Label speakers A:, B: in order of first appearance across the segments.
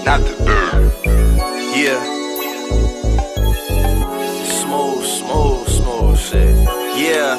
A: not the yeah. Smooth shit. Yeah.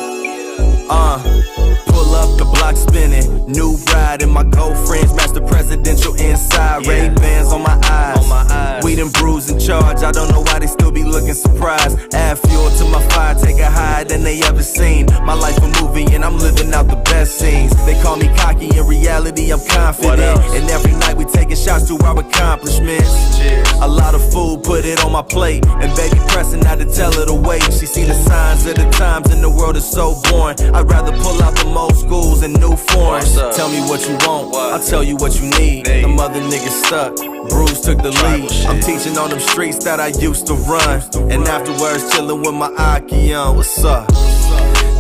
A: Pull up, the block spinning. New ride and my girlfriends match the presidential inside. Yeah. Ray-Bans on my eyes. We done bruised in charge. I don't know why they still be looking surprised. Add fuel to my fire, take a higher than they ever seen. My life a movie and I'm living out the best scenes. They call me cocky, in reality I'm confident. And every night we taking shots to our accomplishments. Cheers. A lot of food, put it on my plate. And baby pressing not to tell her to wait. She see the signs of the times and the world is so boring. I'd rather pull out the old schools and new foreigns. Tell me what you want, I'll tell you what you need. Them other niggas stuck, Bruce took the lead. I'm teaching on them streets that I used to run. And afterwards chillin' with my Aki on. What's up?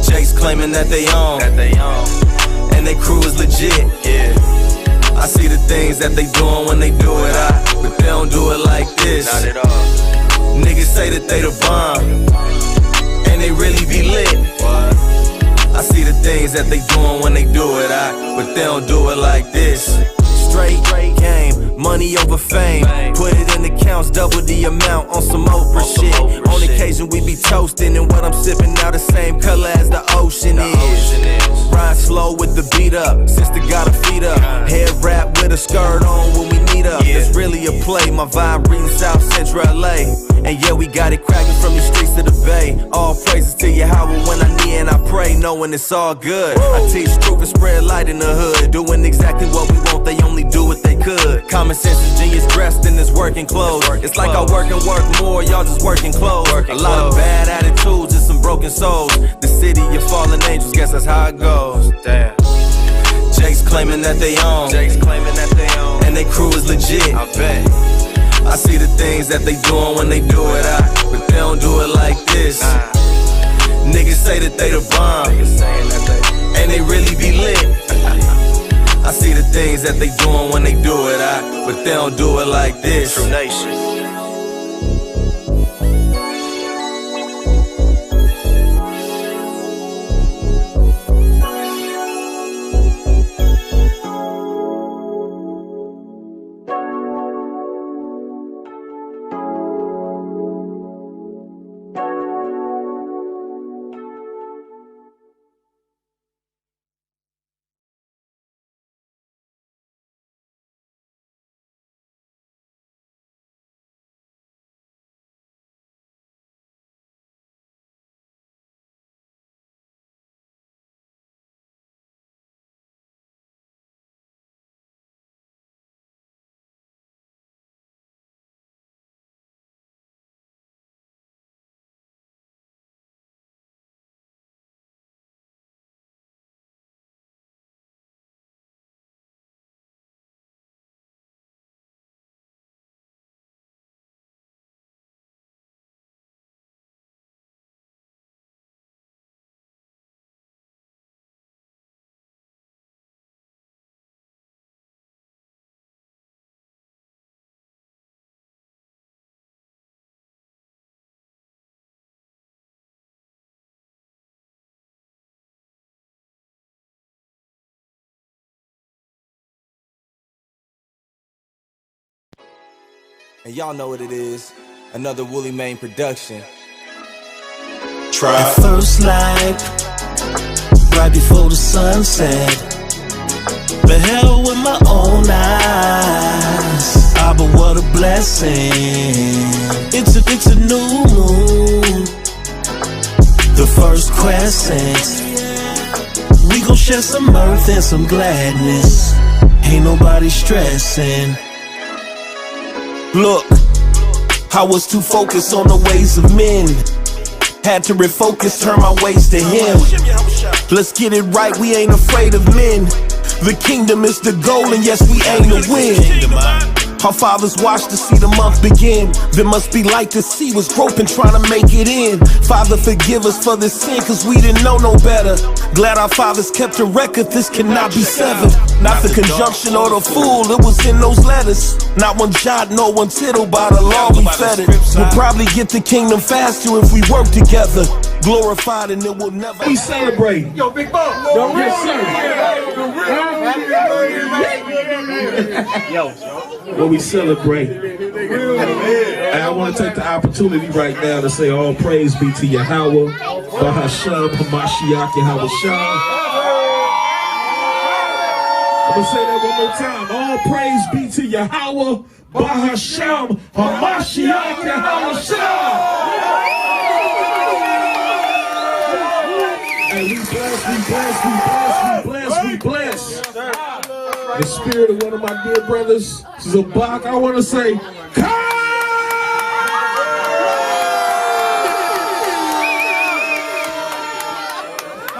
A: Jake's claiming that they own. And they crew is legit. Yeah. I see the things that they doing when they do it, but they don't do it like this. Not at all. Niggas say that they the bomb, and they really be lit. What? I see the things that they doing when they do it, but they don't do it like this. Straight game, money over fame. Put it in accounts, double the amount on some Oprah shit. On occasion we be toasting, and what I'm sipping now the same color as the ocean is. Ride slow with the beat up, sister got her feet up. Head wrap with a skirt on when we meet up. It's really a play, my vibe reading South Central LA. And yeah, we got it cracking from the streets to the bay. All praises to Yahweh when I kneel and I pray, knowing it's all good. I teach truth and spread light in the hood, doing exactly what we want, they only do what they could. Common sense is genius dressed in his working clothes. It's like I work and work more, y'all just working clothes. A lot of bad attitudes and some broken souls. The city of fallen angels, guess that's how it goes. Damn. Jake's claiming that they own. And they crew is legit. I bet. I see the things that they doing when they do it, but they don't do it like this. Niggas say that they the bomb, and they really be lit. I see the things that they doing when they do it, but they don't do it like this. True Nation. And y'all know what it is. Another Woolly Mane production.
B: At first light, right before the sunset, beheld with my own eyes. Ah, but what a blessing. It's a new moon, the first crescent. We gon' share some mirth and some gladness. Ain't nobody stressing. Look, I was too focused on the ways of men. Had to refocus, turn my ways to him. Let's get it right, we ain't afraid of men. The kingdom is the goal, and yes, we aim to win. Our fathers watched to see the month begin. There must be light to see what's groping, trying to make it in. Father, forgive us for this sin, cause we didn't know no better. Glad our fathers kept a record, this cannot be severed. Not the conjunction or the fool, it was in those letters. Not one jot, no one tittle, by the law we fed it. We'll probably get the kingdom faster if we work together. glorified and it will never.
C: We celebrate.
D: Yo, Big Bo.
C: Yes, sir.
D: Yo.
C: What we celebrate. And I want to take the opportunity right now to say all praise be to Yahweh, Bahasham, Hamashiach, Yahweh Shah. I'm going to say that one more time. All praise be to Yahweh, Bahasham, Hamashiach, Yahweh Shah. Hey, we bless. The spirit of one of my dear brothers, Zabak, I want to say,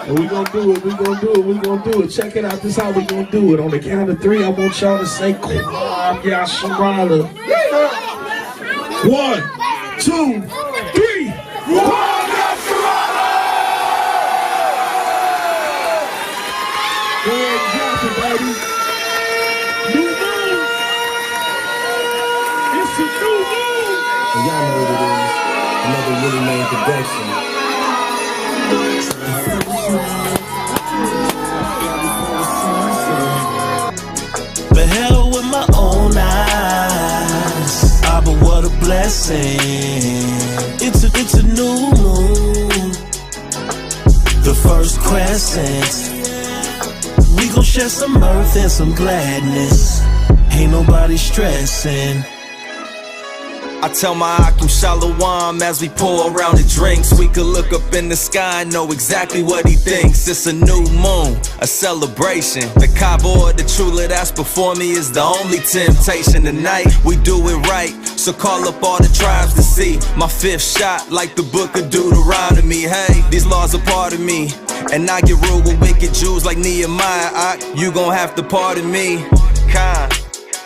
C: and we gonna do it. Check it out, this is how we gonna do it. On the count of 3, I want y'all to say, Shalam Yasharahla. 1, 2, 3. Shalam Yasharahla! Go ahead and drop it, baby. New moon. It's a new moon.
B: And y'all know what it is. Another Willie Main production. Beheld with my own eyes. Ah, but what a blessing. It's a new moon. The first crescent. We gon' share some mirth and some gladness. Ain't nobody stressing.
A: I tell my Akim Shalom as we pour around the drinks. We could look up in the sky and know exactly what he thinks. It's a new moon, a celebration. The Kaaba, the Trula that's before me is the only temptation. Tonight we do it right, so call up all the tribes to see my 5th shot like the book of Deuteronomy. Hey, these laws are part of me, and I get ruled with wicked Jews like Nehemiah. You gon' have to pardon me.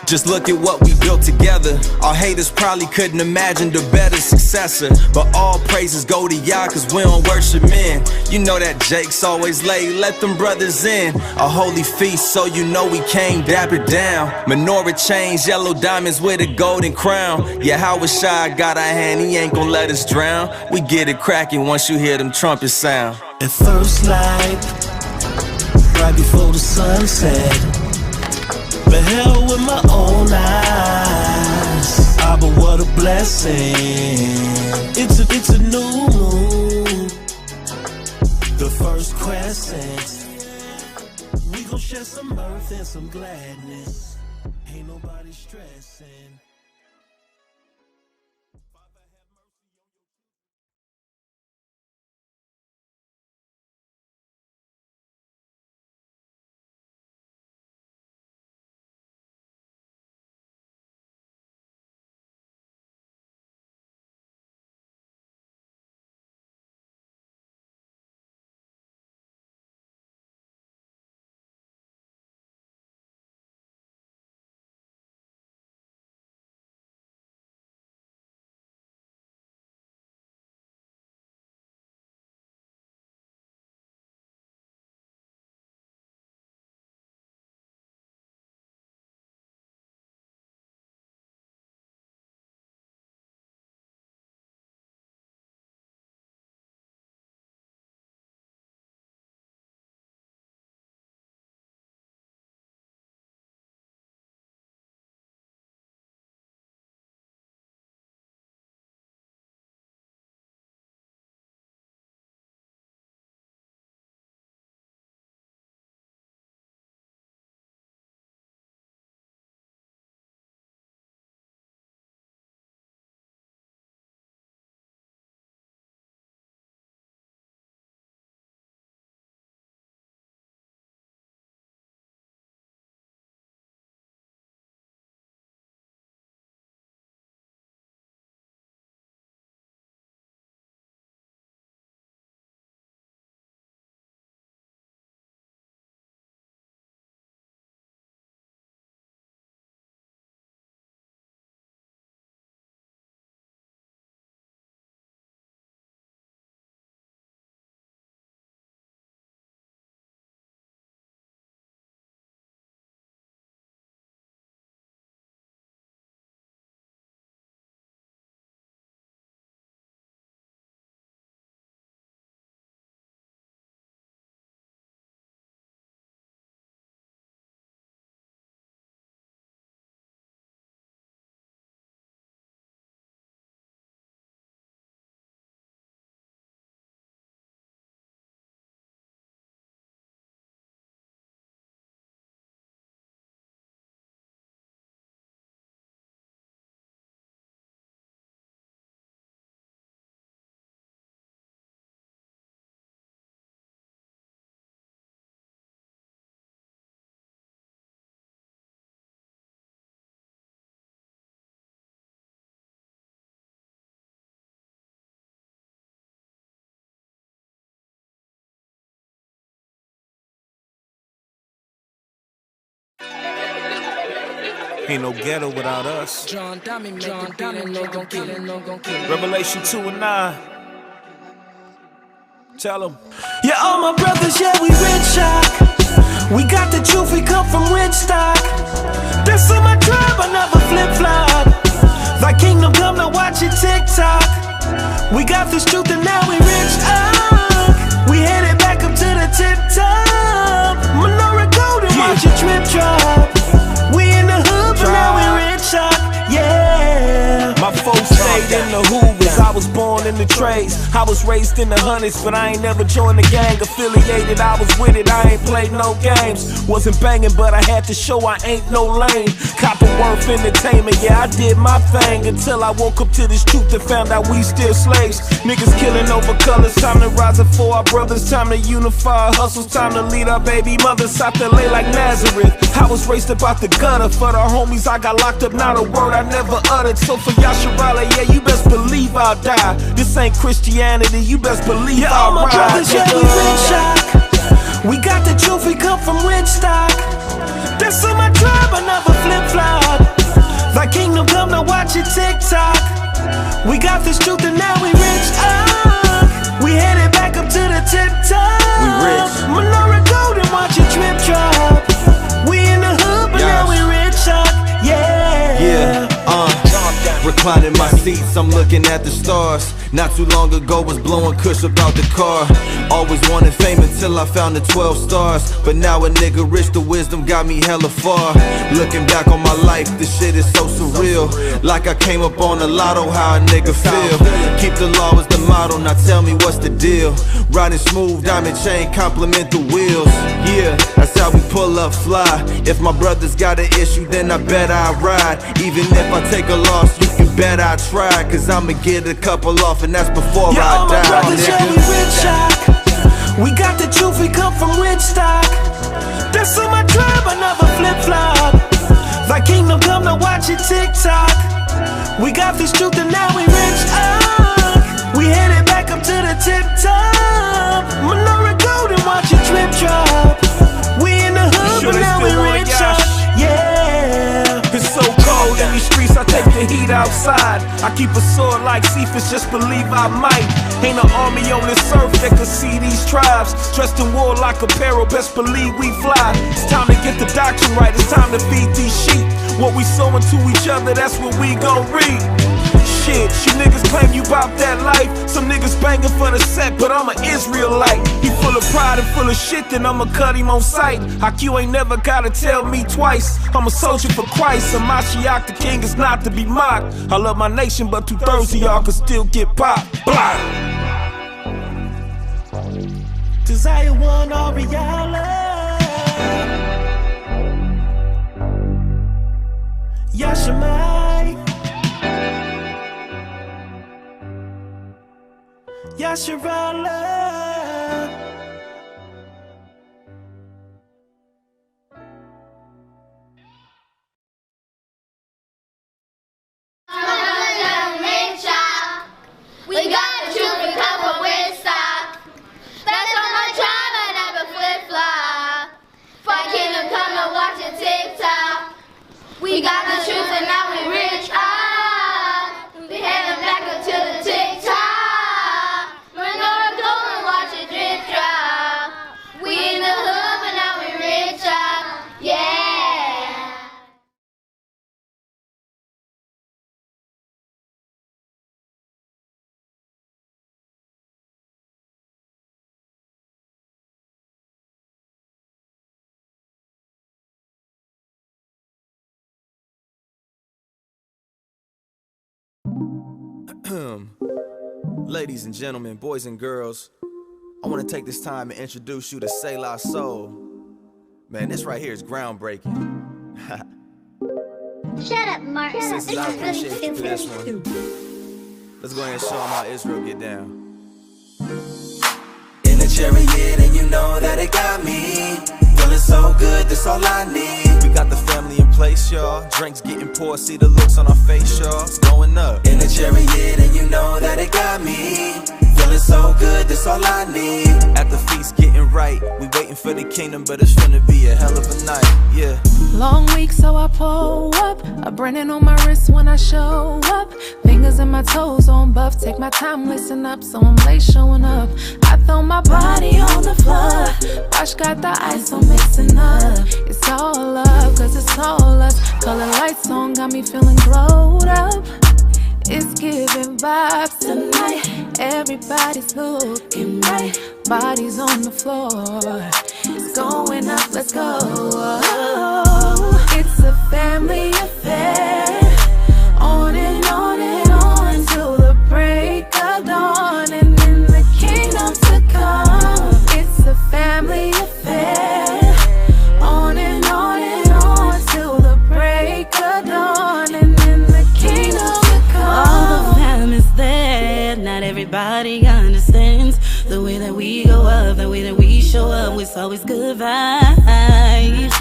A: Just look at what we built together. Our haters probably couldn't imagine the better successor. But all praises go to Yah, cause we don't worship men. You know that Jake's always late, let them brothers in. A holy feast, so you know we came dapper down. Menorah chains, yellow diamonds with a golden crown. Yeah, Howard Shy got our hand, he ain't gon' let us drown. We get it cracking once you hear them trumpets sound.
B: At first light, right before the sunset, beheld with my own eyes. Ah, but what a blessing. It's a new moon. The first crescent. We gon' share some mirth and some gladness. Ain't nobody stressing.
C: Ain't no ghetto without us. Revelation 2 and 9. Tell them.
B: Yeah, all my brothers, yeah, we rich shock. We got the truth, we come from rich stock. That's on my tribe, I never flip-flop. Thy kingdom come, now watch it TikTok. We got this truth and now we rich up. We headed back up to the tip top. Menorah golden, watch it drip drop. We in the hood, but now we rich up. Yeah.
C: My folks stayed in the Hoovers, I was born in the trades. I was raised in the hundreds, but I ain't never joined the gang. Affiliated, I was with it, I ain't played no games. Wasn't banging, but I had to show I ain't no lame. Copperworth Entertainment, yeah, I did my thing. Until I woke up to this truth and found out we still slaves. Niggas killing over colors, time to rise up for our brothers. Time to unify our hustles, time to lead our baby mothers out to lay like Nazareth. I was raised about the gutter, for the homies I got locked up, not a word I never uttered. So for Yasharahla, yeah, you best believe I'll die. This ain't Christianity, you best believe
B: yeah,
C: I'll
B: all my
C: ride.
B: brothers, yeah, we rich shock. We got the truth, we come from rich stock. That's on my tribe, I never flip-flop. Thy kingdom come, now watch it TikTok. We got this truth and now we rich up. We headed back up to the tip top.
A: We rich.
B: Menorah golden, watch it drip drop. We in the hood, but now we rich up. Yeah.
A: Reclining my seats, I'm looking at the stars. Not too long ago was blowing kush about the car. Always wanted fame until I found the 12 stars. But now a nigga rich, the wisdom got me hella far. Looking back on my life, this shit is so surreal. Like I came up on the lotto, how a nigga feel. Keep the law as the motto, now tell me what's the deal. Riding smooth, diamond chain, compliment the wheels. Yeah, that's how we pull up fly. If my brothers got an issue, then I bet I ride. Even if I take a loss, you can bet I try. Cause I'ma get a couple off, and that's before
B: yeah,
A: I
B: all my
A: die.
B: brothers, yeah, we rich shock. We got the truth, we come from rich stock. That's on my tribe, I never flip-flop. Thy kingdom come, now watch it TikTok. We got this truth and now we rich up. We headed back up to the tip top. Menorah golden, watch it drip drop. We in the hood, but now we rich up. Yeah.
C: It's so cold in these streets, I take the heat outside. I keep a sword like Cephas, just believe I might. Ain't an army on this earth that could see these tribes. Dressed in warlike apparel, best believe we fly. It's time to get the doctrine right, it's time to feed these sheep. What we sow into each other, that's what we gon' reap. Shit, you niggas claim you bout that life. Some niggas banging for the set, but I'm an Israelite. He full of pride and full of shit, then I'ma cut him on sight. IQ ain't never gotta tell me twice. I'm a soldier for Christ, and Mashiach the king is not to be mocked. I love my nation, but 2/3 of y'all can still get popped. Blah.
B: Desire one Ariala. Yashami. Yasharahla.
D: We got the truth, we come from rich stock. That's on my tribe, I never flip-flop. For kingdom come and watch it TikTok. We got the truth and now we rich up. We heading back up to the TikTok. Menorah golden, watch it drip drop. We in the hood, but now we rich up. Yeah.
A: Ladies and gentlemen, boys and girls, I want to take this time and introduce you to Selah Soul. Man, this right here is groundbreaking.
D: Shut up, Martin.
A: Sisters, I appreciate you for this one. Let's go ahead and show them how Israel get down.
B: In the chariot, and you know that it got me. Feeling so good, that's all I need.
A: We got the family in place, y'all. Drinks getting poured, see the looks on our face, y'all. It's going up.
B: In the chariot, and you know that it got me. Feeling so good, that's all I need.
A: At the feast getting right, we waiting waiting for the kingdom, but it's finna be a hell of a night, yeah.
E: Long week, so I pull up. A branding on my wrist when I show up. Fingers and my toes on buff. Take my time, listen up, so I'm late showing up. I throw my body on the floor. Wash got the ice, so mixing up. It's all love, cause it's all us. Color lights on, got me feeling glowed up. It's giving vibes tonight. Everybody's looking right. Bodies on the floor. It's going up, let's go. It's a family affair. On and on and on till the break of dawn. And in the kingdom to come. It's a family affair. On and on and on till the break of dawn. And in the kingdom to come.
F: All the fam is there. Not everybody understands the way that we go up, the way that we show up. It's always good vibes.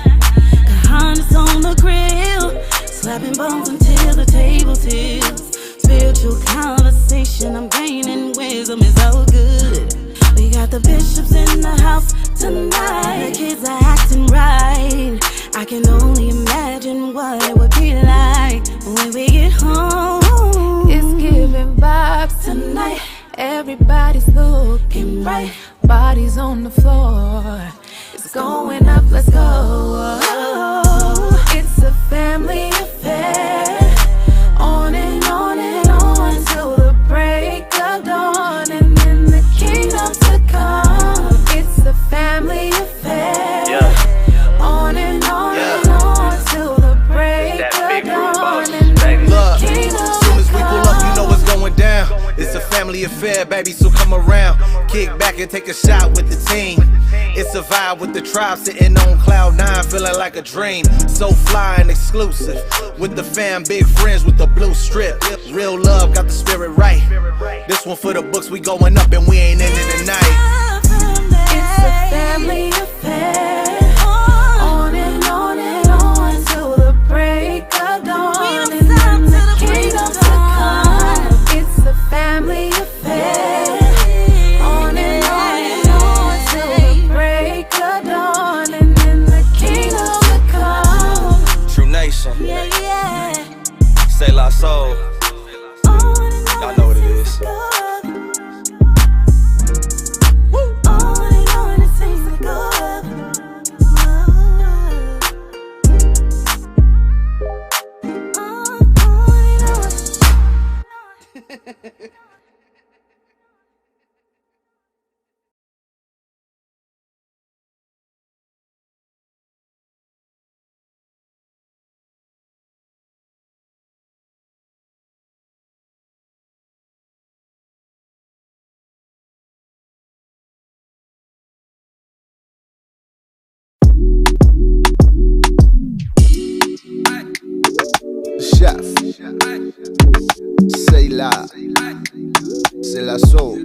F: Cajones on the grill, slapping bones until the table tilts. Spiritual conversation, I'm gaining wisdom, it's all good. We got the bishops in the house tonight. The kids are acting right. I can only imagine what it would be like when we get home.
E: It's giving vibes tonight. Everybody's looking right. Bodies on the floor. It's going up, let's go. It's a family affair. On and on and on till the break of dawn. And in the kingdom to come. It's a family affair. On and on and on till the break of dawn. And in the kingdom
A: As soon as we pull up, you know what's going down. It's a family affair, baby, so come around. Kick back and take a shot with the team. It's a vibe with the tribe sitting on cloud 9, feeling like a dream. So fly and exclusive. With the fam, big friends with the blue strip. Real love, got the spirit right. This one for the books, we going up and we ain't ending the night.
E: It's a family affair. On and on and on till the break of dawn. And in the kingdom to come. It's a family affair. On and on till the break of dawn. And in the kingdom to come.
A: True Nation,
F: Yeah, yeah.
A: say la soul. Y'all know what it is.
G: Chef, say la, c'est la soul.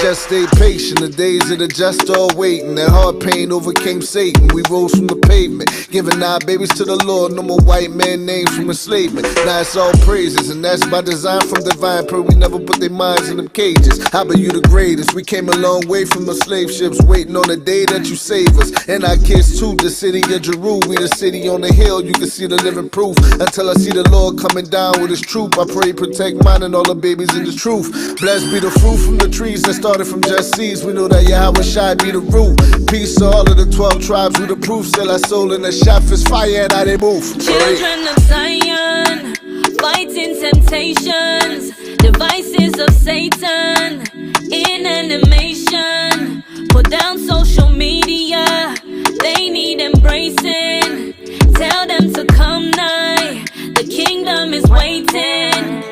G: Just stay patient, the days of the just all waiting. That hard pain overcame Satan. We rose from the pavement, giving our babies to the Lord. No more white man names from enslavement. Now it's all praises, and that's by design from divine. Pray we never put their minds in them cages. How about you the greatest? We came a long way from the slave ships, waiting on the day that you save us. And our kids too, the city of Jeru. We the city on the hill, you can see the living proof. Until I see the Lord coming down with his troop, I pray protect mine and all the babies in this truth. Blessed be the fruit from the trees that started from just seeds. We know that Yahweh Shai be the root. Peace to all of the 12 tribes with the proof. Still our soul in the chef is fire and how they move.
F: Children of Zion, fighting temptations, devices of Satan, in animation. Put down social media, they need embracing. Tell them to come nigh, the kingdom is waiting.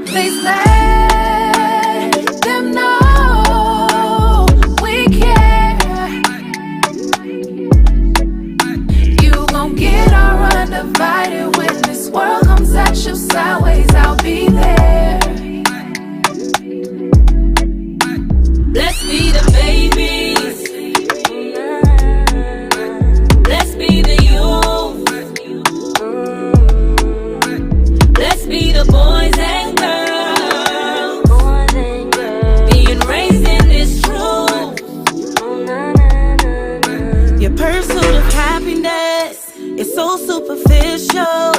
E: Please let them know we care. You gon' get our undivided when this world comes at you sideways. I'll be there.
F: Blessed be the baby Your pursuit of happiness is so superficial.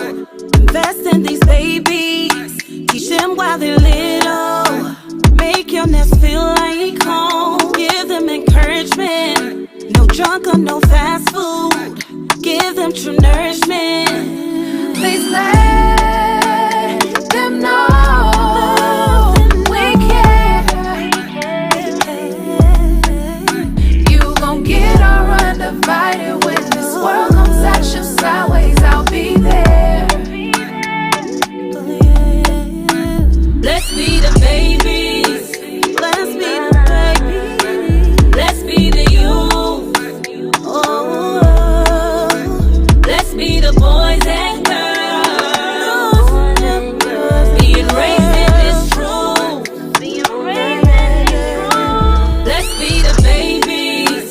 F: Invest in these babies, teach them while they're little. Make your nest feel like home. Give them encouragement. No junk or no fast food. Give them true nourishment.
E: Please let them know we care. You gon' get our undivided. When this world comes at you sideways, I'll be there.
F: Let's be the babies. Let's be the babies. Let's be the youth. Oh, let's be the boys and girls. Being raised in this truth. Let's be the babies.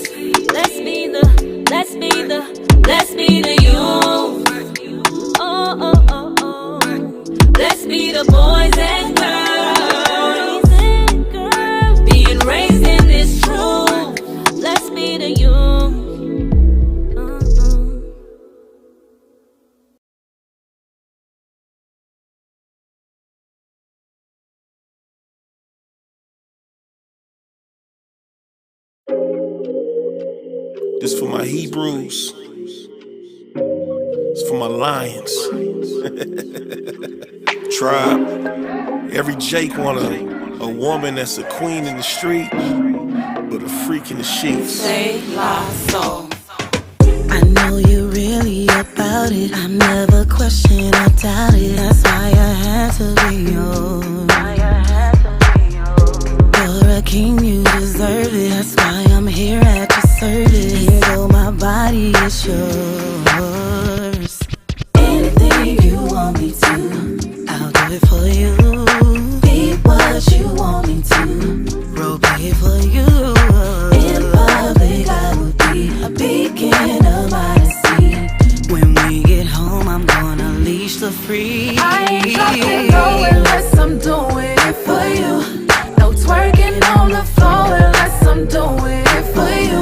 F: Let's be the youth. Oh, oh, oh, oh. Let's be the boys and girls. Being raised in this truth. Let's be the youth.
C: This for my Hebrews. It's for my Lions. Tribe. Every Jake want a woman that's a queen in the street, but a freak in the sheets.
F: Save my soul. I know you're really about it. I never question or doubt it. That's why I had to be yours. You're a king, you deserve it. That's why I'm here at your service. Here go my body, it's yours. Anything you want me to, I'll do it for you. Be what you want me to, role play for you. In public I will be a beacon of modesty. When we get home I'm gonna unleash the freak.
E: I ain't dropping low unless I'm doing it for you. No twerking on the floor unless I'm doing it for you.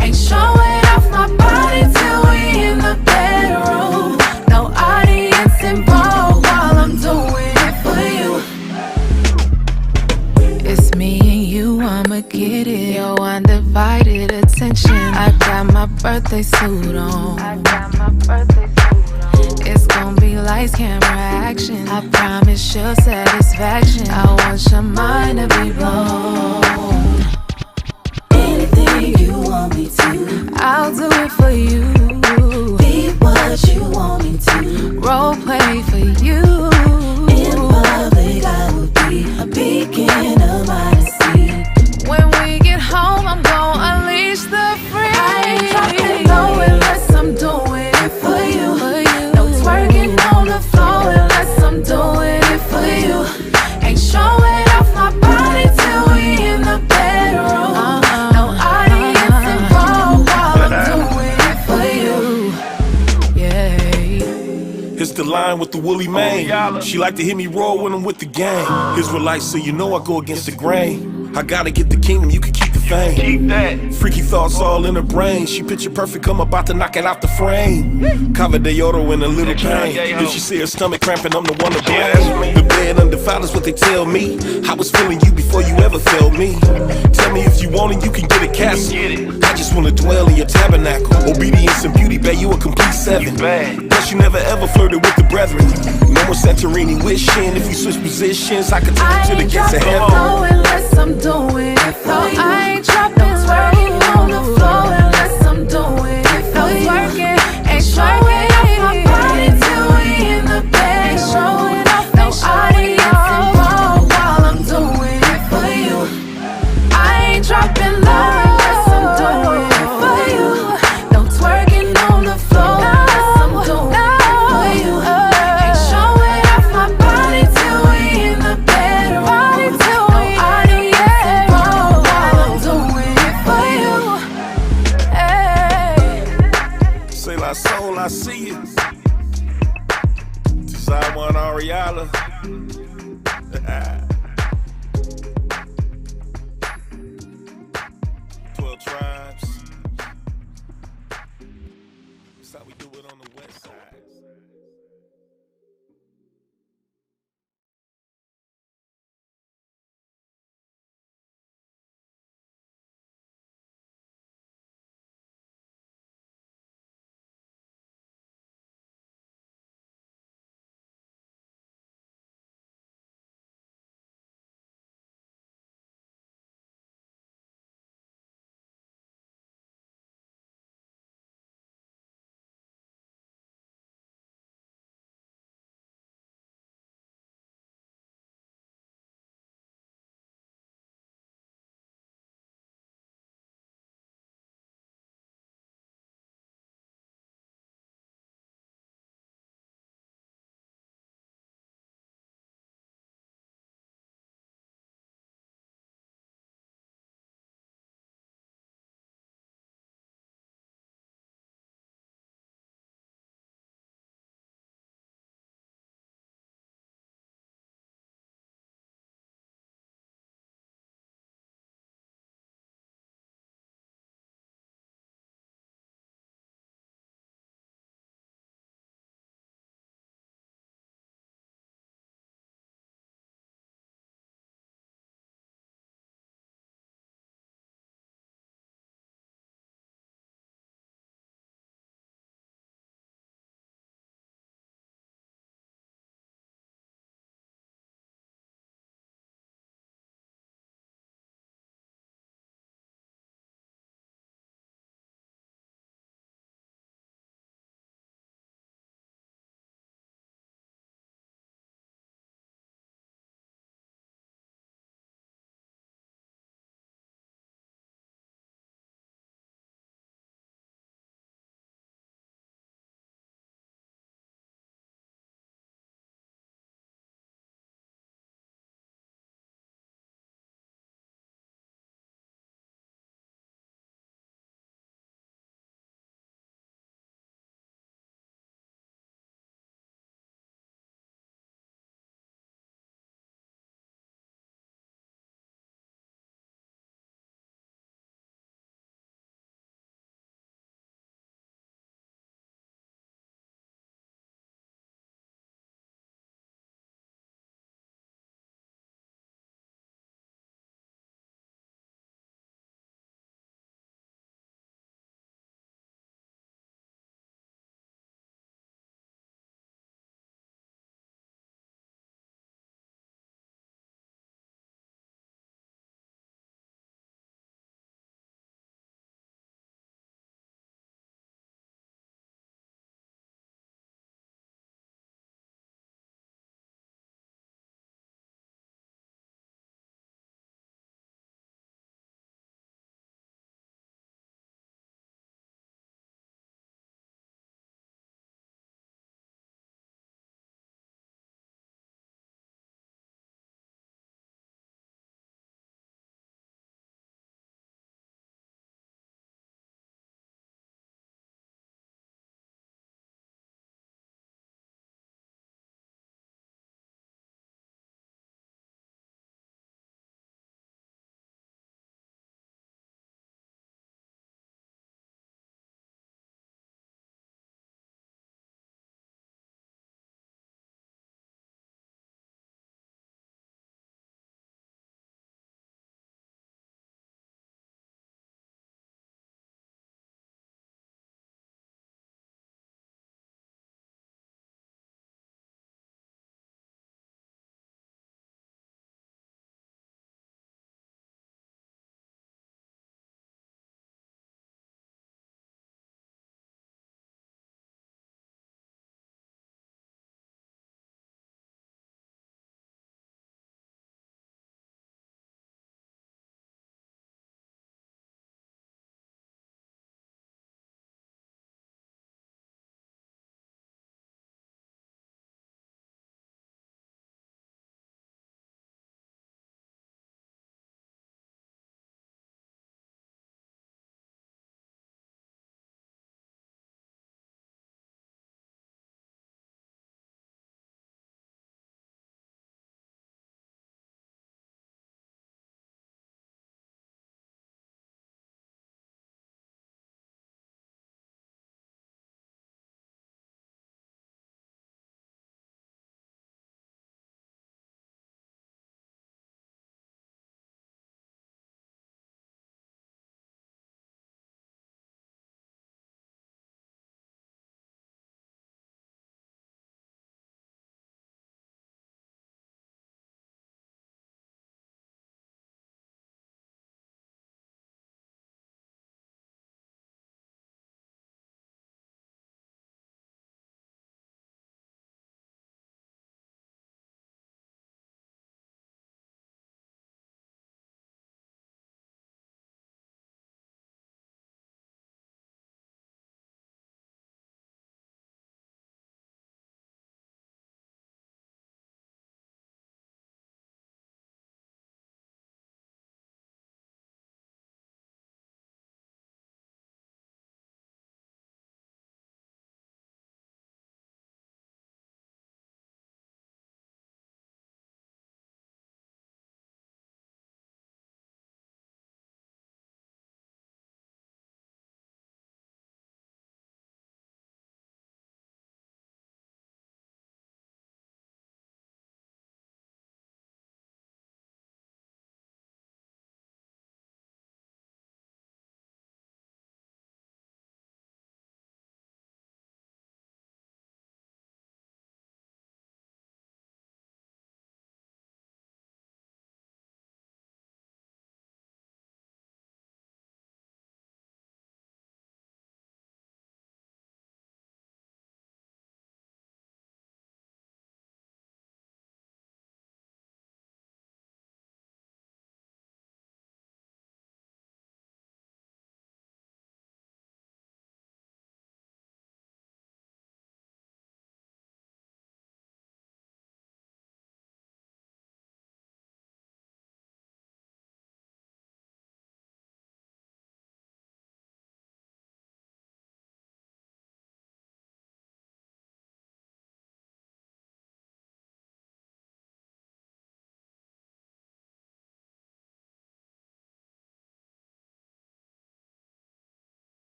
E: Ain't showing off my body till we in the bedroom. No audience involved while I'm doing it for you. It's me and you, I'ma get it. Your undivided attention. I got my birthday suit on. It's gon' be lights, camera, action. I promise your satisfaction. I want your mind to be blown.
F: Anything you want me to,
E: I'll do it for you.
F: be what you want me to.
E: Role play for you.
F: In public I will be a beacon of modesty.
E: When we get home, I'm gon' unleash the freak. I ain't dropping low unless I'm doing it for you. No twerking on the floor unless I'm doing it for you. Ain't showing off my body till we in the bedroom. No audience involved while I'm doing it for you. Yeah.
C: It's the line with the woolly mane. She like to hear me roll when I'm with the gang. Israelites, so you know I go against the grain. I gotta get the kingdom, you can keep the fame. Keep that. Freaky thoughts all in her brain. She picture perfect, I'm about to knock it out the frame. Cava de oro in a little pain. If she see her stomach cramping, I'm the one to blame. The bed undefiled is what they tell me. I was feeling you before you ever felt me. Tell me if you want it, you can get a castle. I just wanna dwell in your tabernacle. Obedience and beauty, babe, you a complete 7. Plus you never ever flirted with the brethren. No more Santorini wishing. If you switch positions, I could take you to the gates of heaven.
E: Unless I'm doing it for you. I ain't dropping twerking on the floor unless I'm doing it for you. Ain't showing off my body till we in the bed. Ain't showing off no audience involved while I'm doing it for you. I ain't dropping low unless I'm doing it for you. No twerking on the floor unless I'm doing it for you. Ain't showing off my body till we in the bedroom. No audience involved while I'm doing it for you. Hey.
C: Say la soul, I see you. Desire one Ariala. 12 tribes.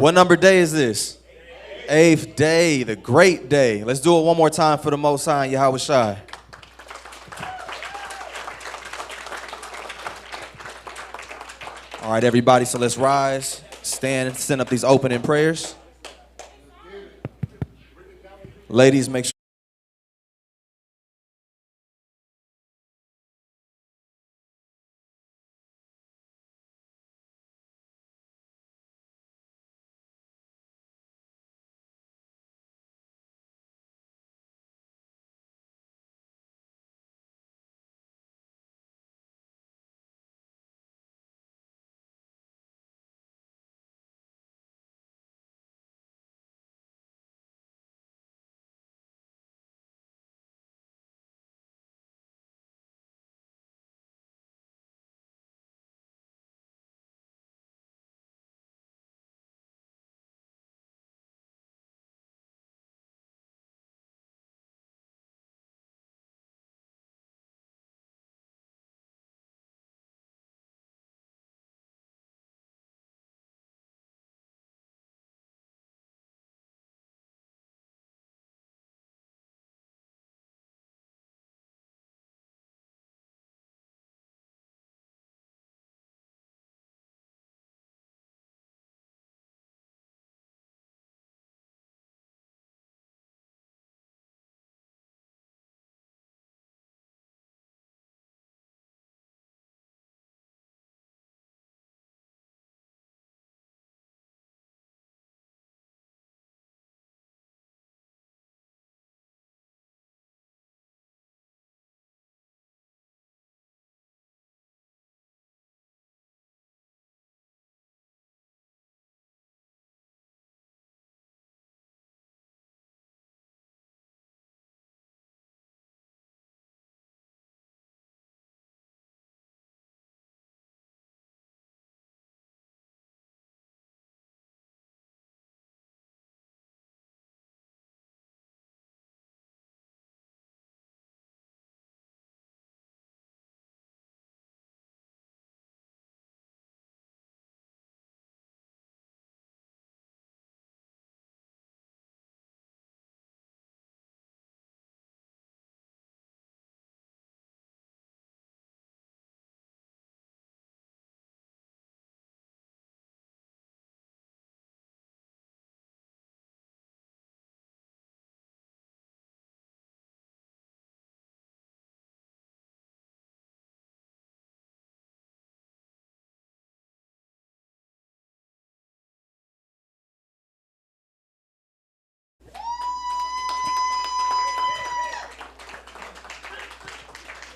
A: What number day is this? 8th day, the great day. Let's do it one more time for the Most High and Yahweh Shai. All right, everybody, so let's rise, stand, and send up these opening prayers. Ladies, make sure.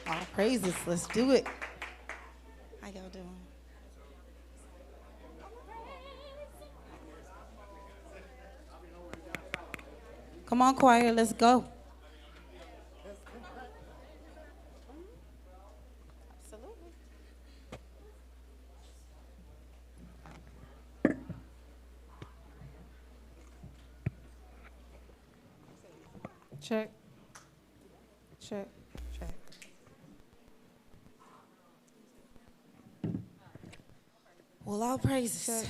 H: All praises. Let's do it. How y'all doing? Come on, choir. Let's go. Absolutely. Check. Check. Check. Well, all praises.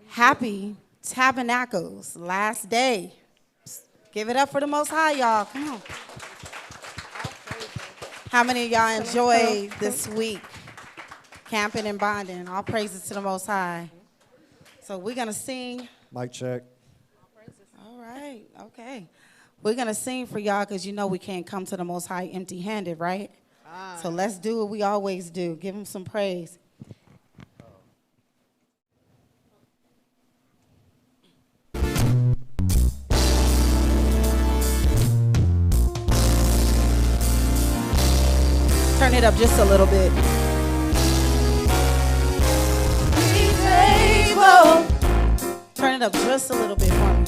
H: Happy Tabernacles, last day. Give it up for the Most High, y'all. Come on. How many of y'all enjoyed this week? Camping and bonding. All praises to the Most High. So we're going to sing.
I: Mic check.
H: All right. Okay. We're going to sing for y'all because you know we can't come to the Most High empty-handed, right? So let's do what we always do. Give him some praise. Turn it up just a little bit. He's able. Turn it up just a little bit for me.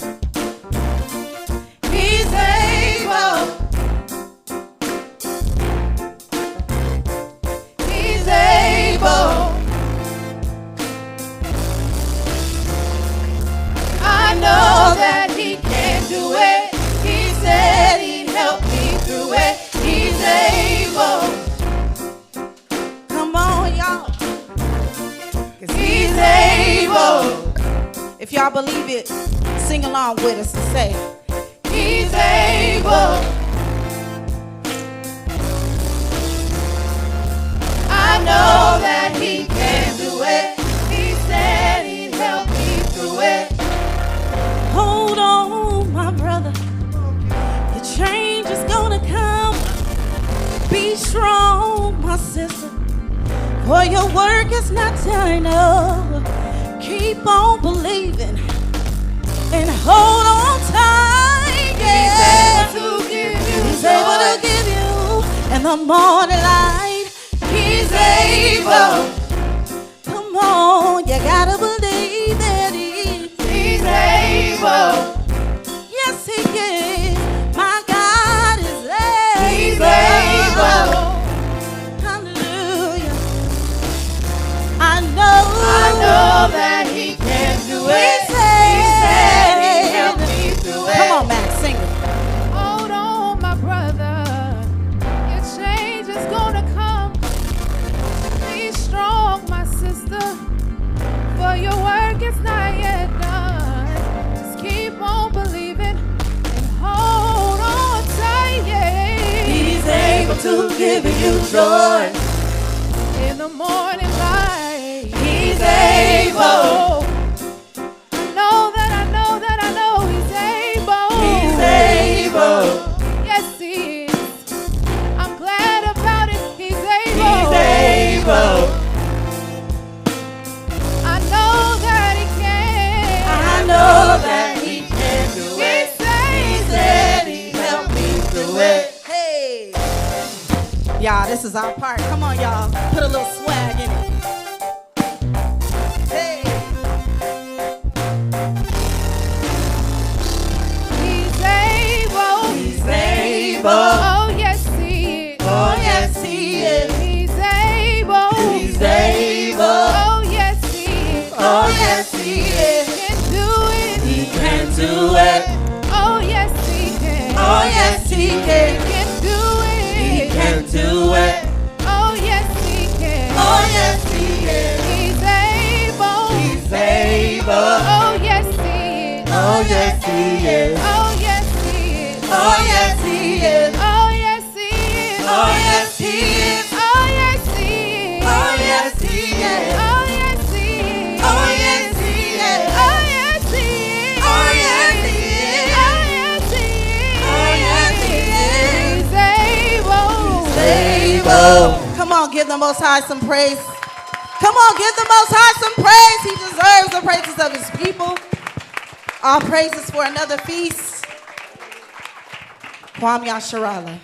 H: He's able. He's able. I know that he can do it. He said he'd help me through it. He's able. Come on, y'all. 'Cause he's able. y'all believe it, sing along with us and say, He's able. I know that He can do it. He said He'd help me through it.
F: Hold on, my brother. The change is gonna come. Be strong, my sister. For your work is not done. Keep on believing and hold on tight. Yeah. He's able to give you in the morning light. He's able. Come on, you gotta believe that He's able. Yes, He is. My God is able. He's able. Hallelujah. I know that He can do it. He said He'd help me through it.
H: Come on, Max, sing it.
E: Hold on, my brother. Your change is gonna come. Be strong, my sister. For your work is not yet done. Just keep on believing and hold on tight. Yeah.
F: He's able to give you joy
E: In the morning light.
F: He's able.
E: I know He's able.
F: He's able.
E: Yes, He is. I'm glad about it. He's able.
F: He's able.
E: I know that He can.
F: I know that He can do
E: He
F: it.
E: said,
F: Said He'd help me through it.
H: Hey. Y'all, this is our part. Come on, y'all. Put a little swag in it. Hey.
E: He's able.
F: He's able.
E: Oh, yes, He is.
F: Oh, yes, He is.
E: He's able.
F: He's able.
E: Oh, yes, He is.
F: Oh, yes, He is.
E: He can do it.
F: He can do it.
E: Oh, yes, He can.
F: Oh, yes, He
E: He
F: can.
E: can do it.
F: He can do it.
E: Oh, yes, He can.
F: Oh, yes, He is.
E: He's able.
F: He's able.
E: Oh, yes, He is.
F: Oh, yes, He is.
E: Oh, yes, He is.
F: Oh, yes, He is.
E: Oh, yes, He is.
F: Oh, yes, He is.
E: Oh, yes, He is.
F: Oh, yes, He is.
E: Oh, yes, He is.
F: Oh, yes, He is.
E: Oh, yes, He is.
F: Oh, yes, He is.
E: Oh, yes, He is.
F: Oh, yes, He is.
E: He's able.
F: He's able.
H: Come on, give the Most High some praise. Come on, give the Most High some praise. He deserves the praises of His people. All praises for another feast. Shalam Yasharahla.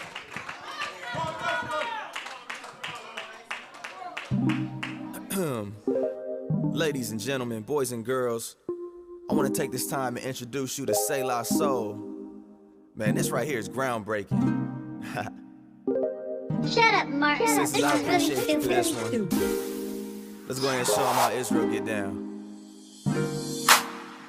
A: Ladies and gentlemen, boys and girls, I want to take this time and introduce you to Selah Soul. Man, this right here is groundbreaking.
D: Shut up, Mark.
A: Sisters, I appreciate you for this one. Let's go ahead and show them how Israel get down.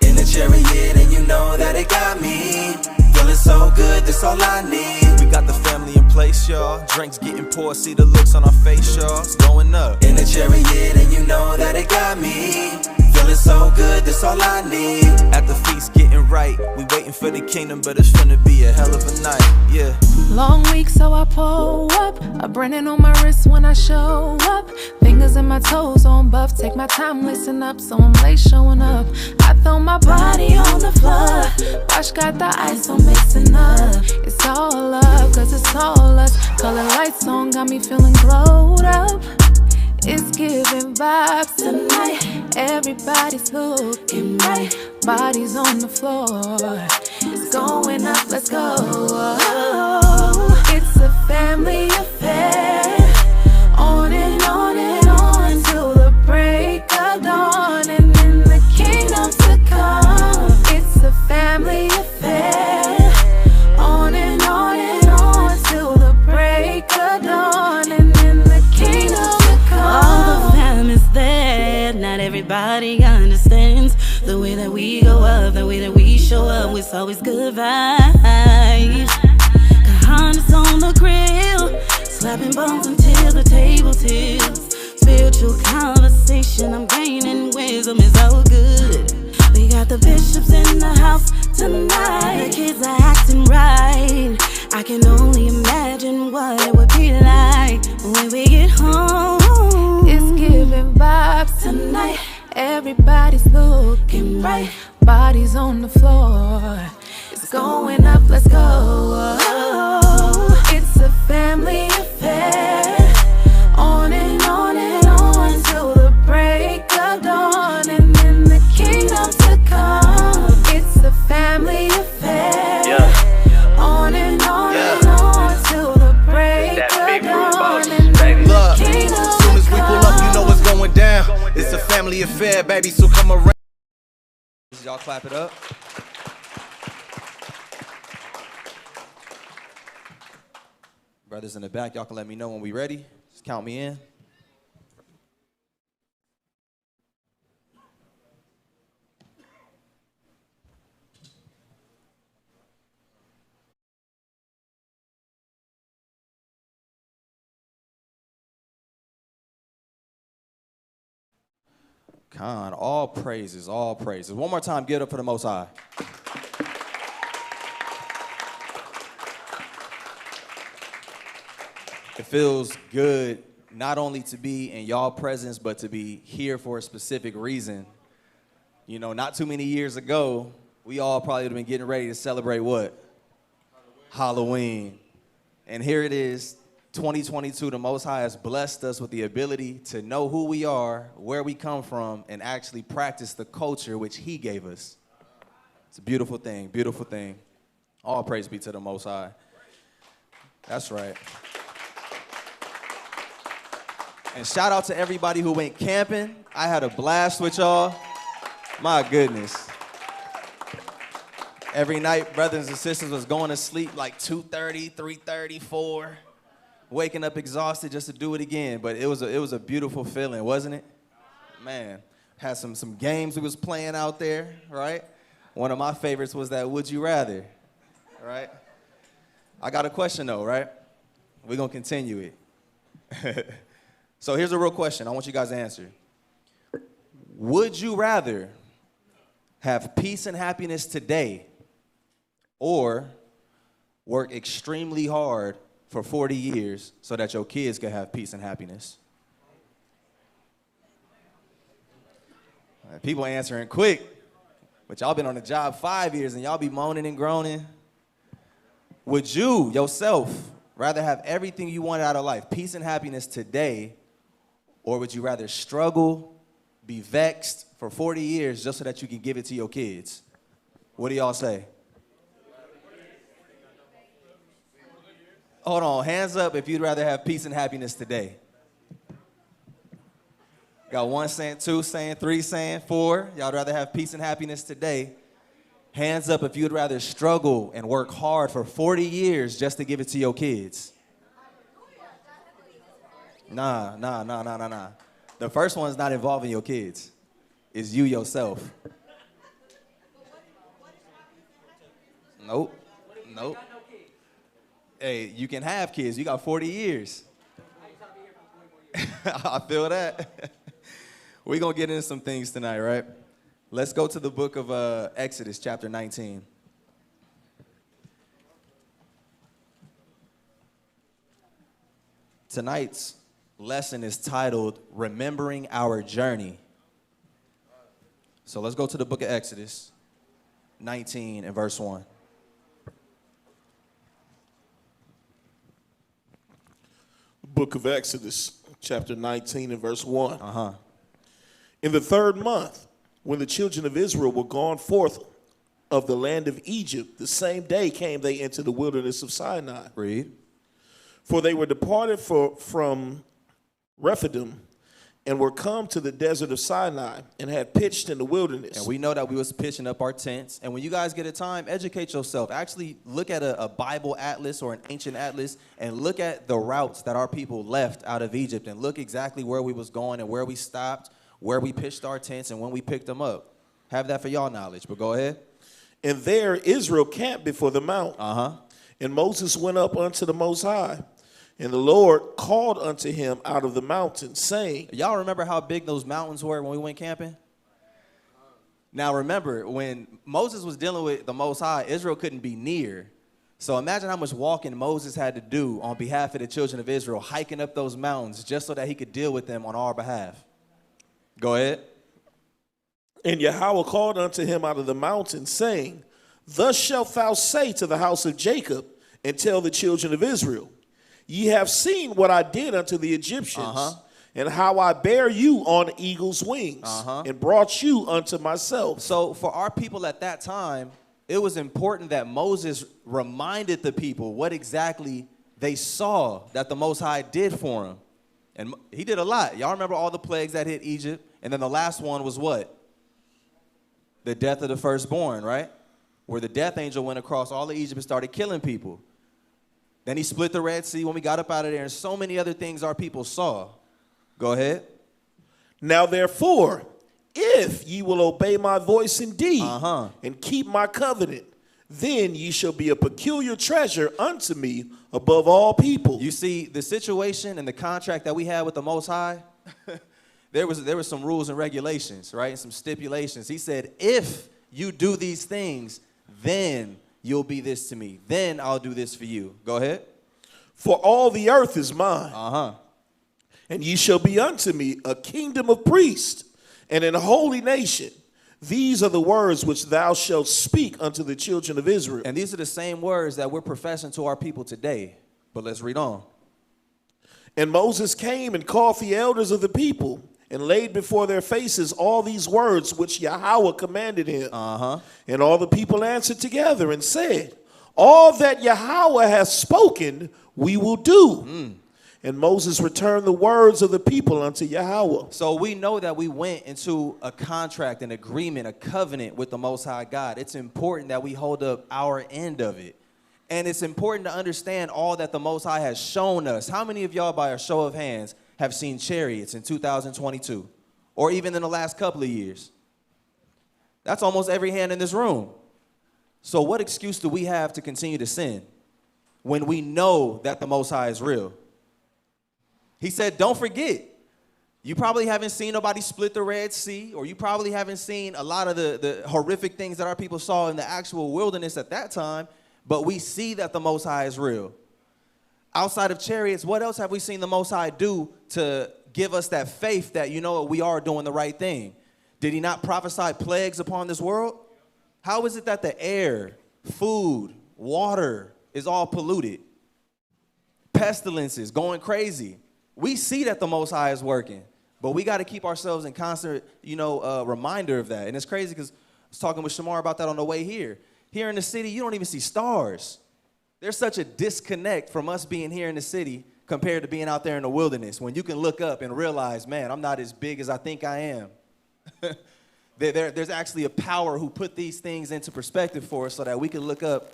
A: In the chariot, and you know that it got me. Feeling so good, that's all I need. We got the family in place, y'all. Drinks getting poured, see the looks on our face, y'all. It's going up. In the chariot, and you know that it got me. Feeling so good, that's all I need. At the feast, getting right. We waiting for the kingdom, but it's finna be a hell of a night, yeah.
E: Long week, so I pull up. A Brennan on my wrist when I show up. Fingers and my toes on buff. Take my time, listen up, so I'm late showing up. I throw my body on the floor. Wash got the ice, so mixing up. It's all love, cause it's all us. Color lights on, got me feeling glowed up. It's giving vibes tonight. Everybody's looking right. Bodies on the floor. It's going up, let's go. It's a family affair. On and on and on till the break of dawn. And in the kingdoms to come. It's a family affair. On and on and on till the break of dawn. And in the kingdom to come.
F: All the fam is there. Not everybody understands the way that we go up, the way that we show up. It's always good vibes. Kahanas on the grill, slapping bones until the table tilts. Spiritual conversation, I'm gaining wisdom, it's all good. We got the what it would be like when we get home.
E: It's giving vibes tonight. Everybody's looking right. Bodies on the floor. It's going up, let's go. It's a family affair. On and on and on till the break of dawn. And then the kingdom to come. It's a family affair. On and on and on till the break of dawn. And then
A: Look,
E: the kingdom
A: as soon as we pull up, you know what's going down. It's a family affair, baby, so come around. Y'all clap it up. Brothers in the back, y'all can let me know when we ready. Just count me in. Con, all praises, all praises. One more time, give it up for the Most High. It feels good not only to be in y'all presence, but to be here for a specific reason. You know, not too many years ago, we all probably would have been getting ready to celebrate what? Halloween. And here it is, 2022, the Most High has blessed us with the ability to know who we are, where we come from, and actually practice the culture which He gave us. It's a beautiful thing, beautiful thing. All praise be to the Most High. That's right. And shout out to everybody who went camping. I had a blast with y'all. My goodness. Every night, brothers and sisters was going to sleep like 2:30, 3:30, 4. Waking up exhausted just to do it again. But it was a beautiful feeling, wasn't it? Man, had some games we was playing out there, right? One of my favorites was that Would You Rather, right? I got a question though, right? We're going to continue it. So here's a real question I want you guys to answer. Would you rather have peace and happiness today or work extremely hard for 40 years so that your kids can have peace and happiness? People answering quick, but y'all been on the job 5 years and y'all be moaning and groaning. Would you, yourself, rather have everything you wanted out of life, peace and happiness today, or would you rather struggle, be vexed for 40 years just so that you can give it to your kids? What do y'all say? Hold on, hands up if you'd rather have peace and happiness today. Got 1 saying, 2 saying, 3 saying, 4. Y'all rather have peace and happiness today. Hands up if you'd rather struggle and work hard for 40 years just to give it to your kids. Nah. The first one's not involving your kids. It's you yourself. Nope. Hey, you can have kids. You got 40 years. I feel that. We're going to get into some things tonight, right? Let's go to the book of Exodus, chapter 19. Tonight's lesson is titled, Remembering Our Journey. So let's go to the book of Exodus, 19 and verse 1.
I: Book of Exodus, chapter 19 and verse 1. In the 3rd month, when the children of Israel were gone forth of the land of Egypt, the same day came they into the wilderness of Sinai.
A: Read.
I: For they were departed from Rephidim and were come to the desert of Sinai and had pitched in the wilderness.
A: And we know that we was pitching up our tents. And when you guys get a time, educate yourself. Actually look at a Bible atlas or an ancient atlas and look at the routes that our people left out of Egypt and look exactly where we was going and where we stopped, where we pitched our tents and when we picked them up. Have that for y'all knowledge, but go ahead.
I: And there Israel camped before the mount. And Moses went up unto the Most High. And the Lord called unto him out of the mountain, saying...
A: Y'all remember how big those mountains were when we went camping? Now remember, when Moses was dealing with the Most High, Israel couldn't be near.
J: So imagine how much walking Moses had to do on behalf of the children of Israel, hiking up those mountains just so that he could deal with them on our behalf. Go ahead.
I: And Yahweh called unto him out of the mountain, saying, Thus shalt thou say to the house of Jacob, and tell the children of Israel, Ye have seen what I did unto the Egyptians, and how I bare you on eagle's wings, and brought you unto myself.
J: So for our people at that time, it was important that Moses reminded the people what exactly they saw that the Most High did for them. And he did a lot. Y'all remember all the plagues that hit Egypt? And then the last one was what? The death of the firstborn, right? Where the death angel went across all of Egypt and started killing people. Then he split the Red Sea when we got up out of there, and so many other things our people saw. Go ahead.
I: Now therefore, if ye will obey my voice indeed, and keep my covenant, then ye shall be a peculiar treasure unto me above all people.
J: You see, the situation and the contract that we had with the Most High, there was some rules and regulations, right, and some stipulations. He said, if you do these things, then you'll be this to me. Then I'll do this for you. Go ahead.
I: For all the earth is mine. And ye shall be unto me a kingdom of priests and an holy nation. These are the words which thou shalt speak unto the children of Israel.
J: And these are the same words that we're professing to our people today. But let's read on.
I: And Moses came and called the elders of the people, and laid before their faces all these words which Yahweh commanded him. And all the people answered together and said, All that Yahweh has spoken, we will do. And Moses returned the words of the people unto Yahweh.
J: So we know that we went into a contract, an agreement, a covenant with the Most High God. It's important that we hold up our end of it. And it's important to understand all that the Most High has shown us. How many of y'all, by a show of hands, have seen chariots in 2022? Or even in the last couple of years? That's almost every hand in this room. So what excuse do we have to continue to sin when we know that the Most High is real? He said, don't forget. You probably haven't seen nobody split the Red Sea, or you probably haven't seen a lot of the horrific things that our people saw in the actual wilderness at that time, but we see that the Most High is real. Outside of chariots, what else have we seen the Most High do to give us that faith that, you know what, we are doing the right thing? Did he not prophesy plagues upon this world? How is it that the air, food, water is all polluted? Pestilences going crazy. We see that the Most High is working, but we got to keep ourselves in constant, reminder of that. And it's crazy because I was talking with Shamar about that on the way here. Here in the city, you don't even see stars. There's such a disconnect from us being here in the city compared to being out there in the wilderness, when you can look up and realize, man, I'm not as big as I think I am. There's actually a power who put these things into perspective for us so that we can look up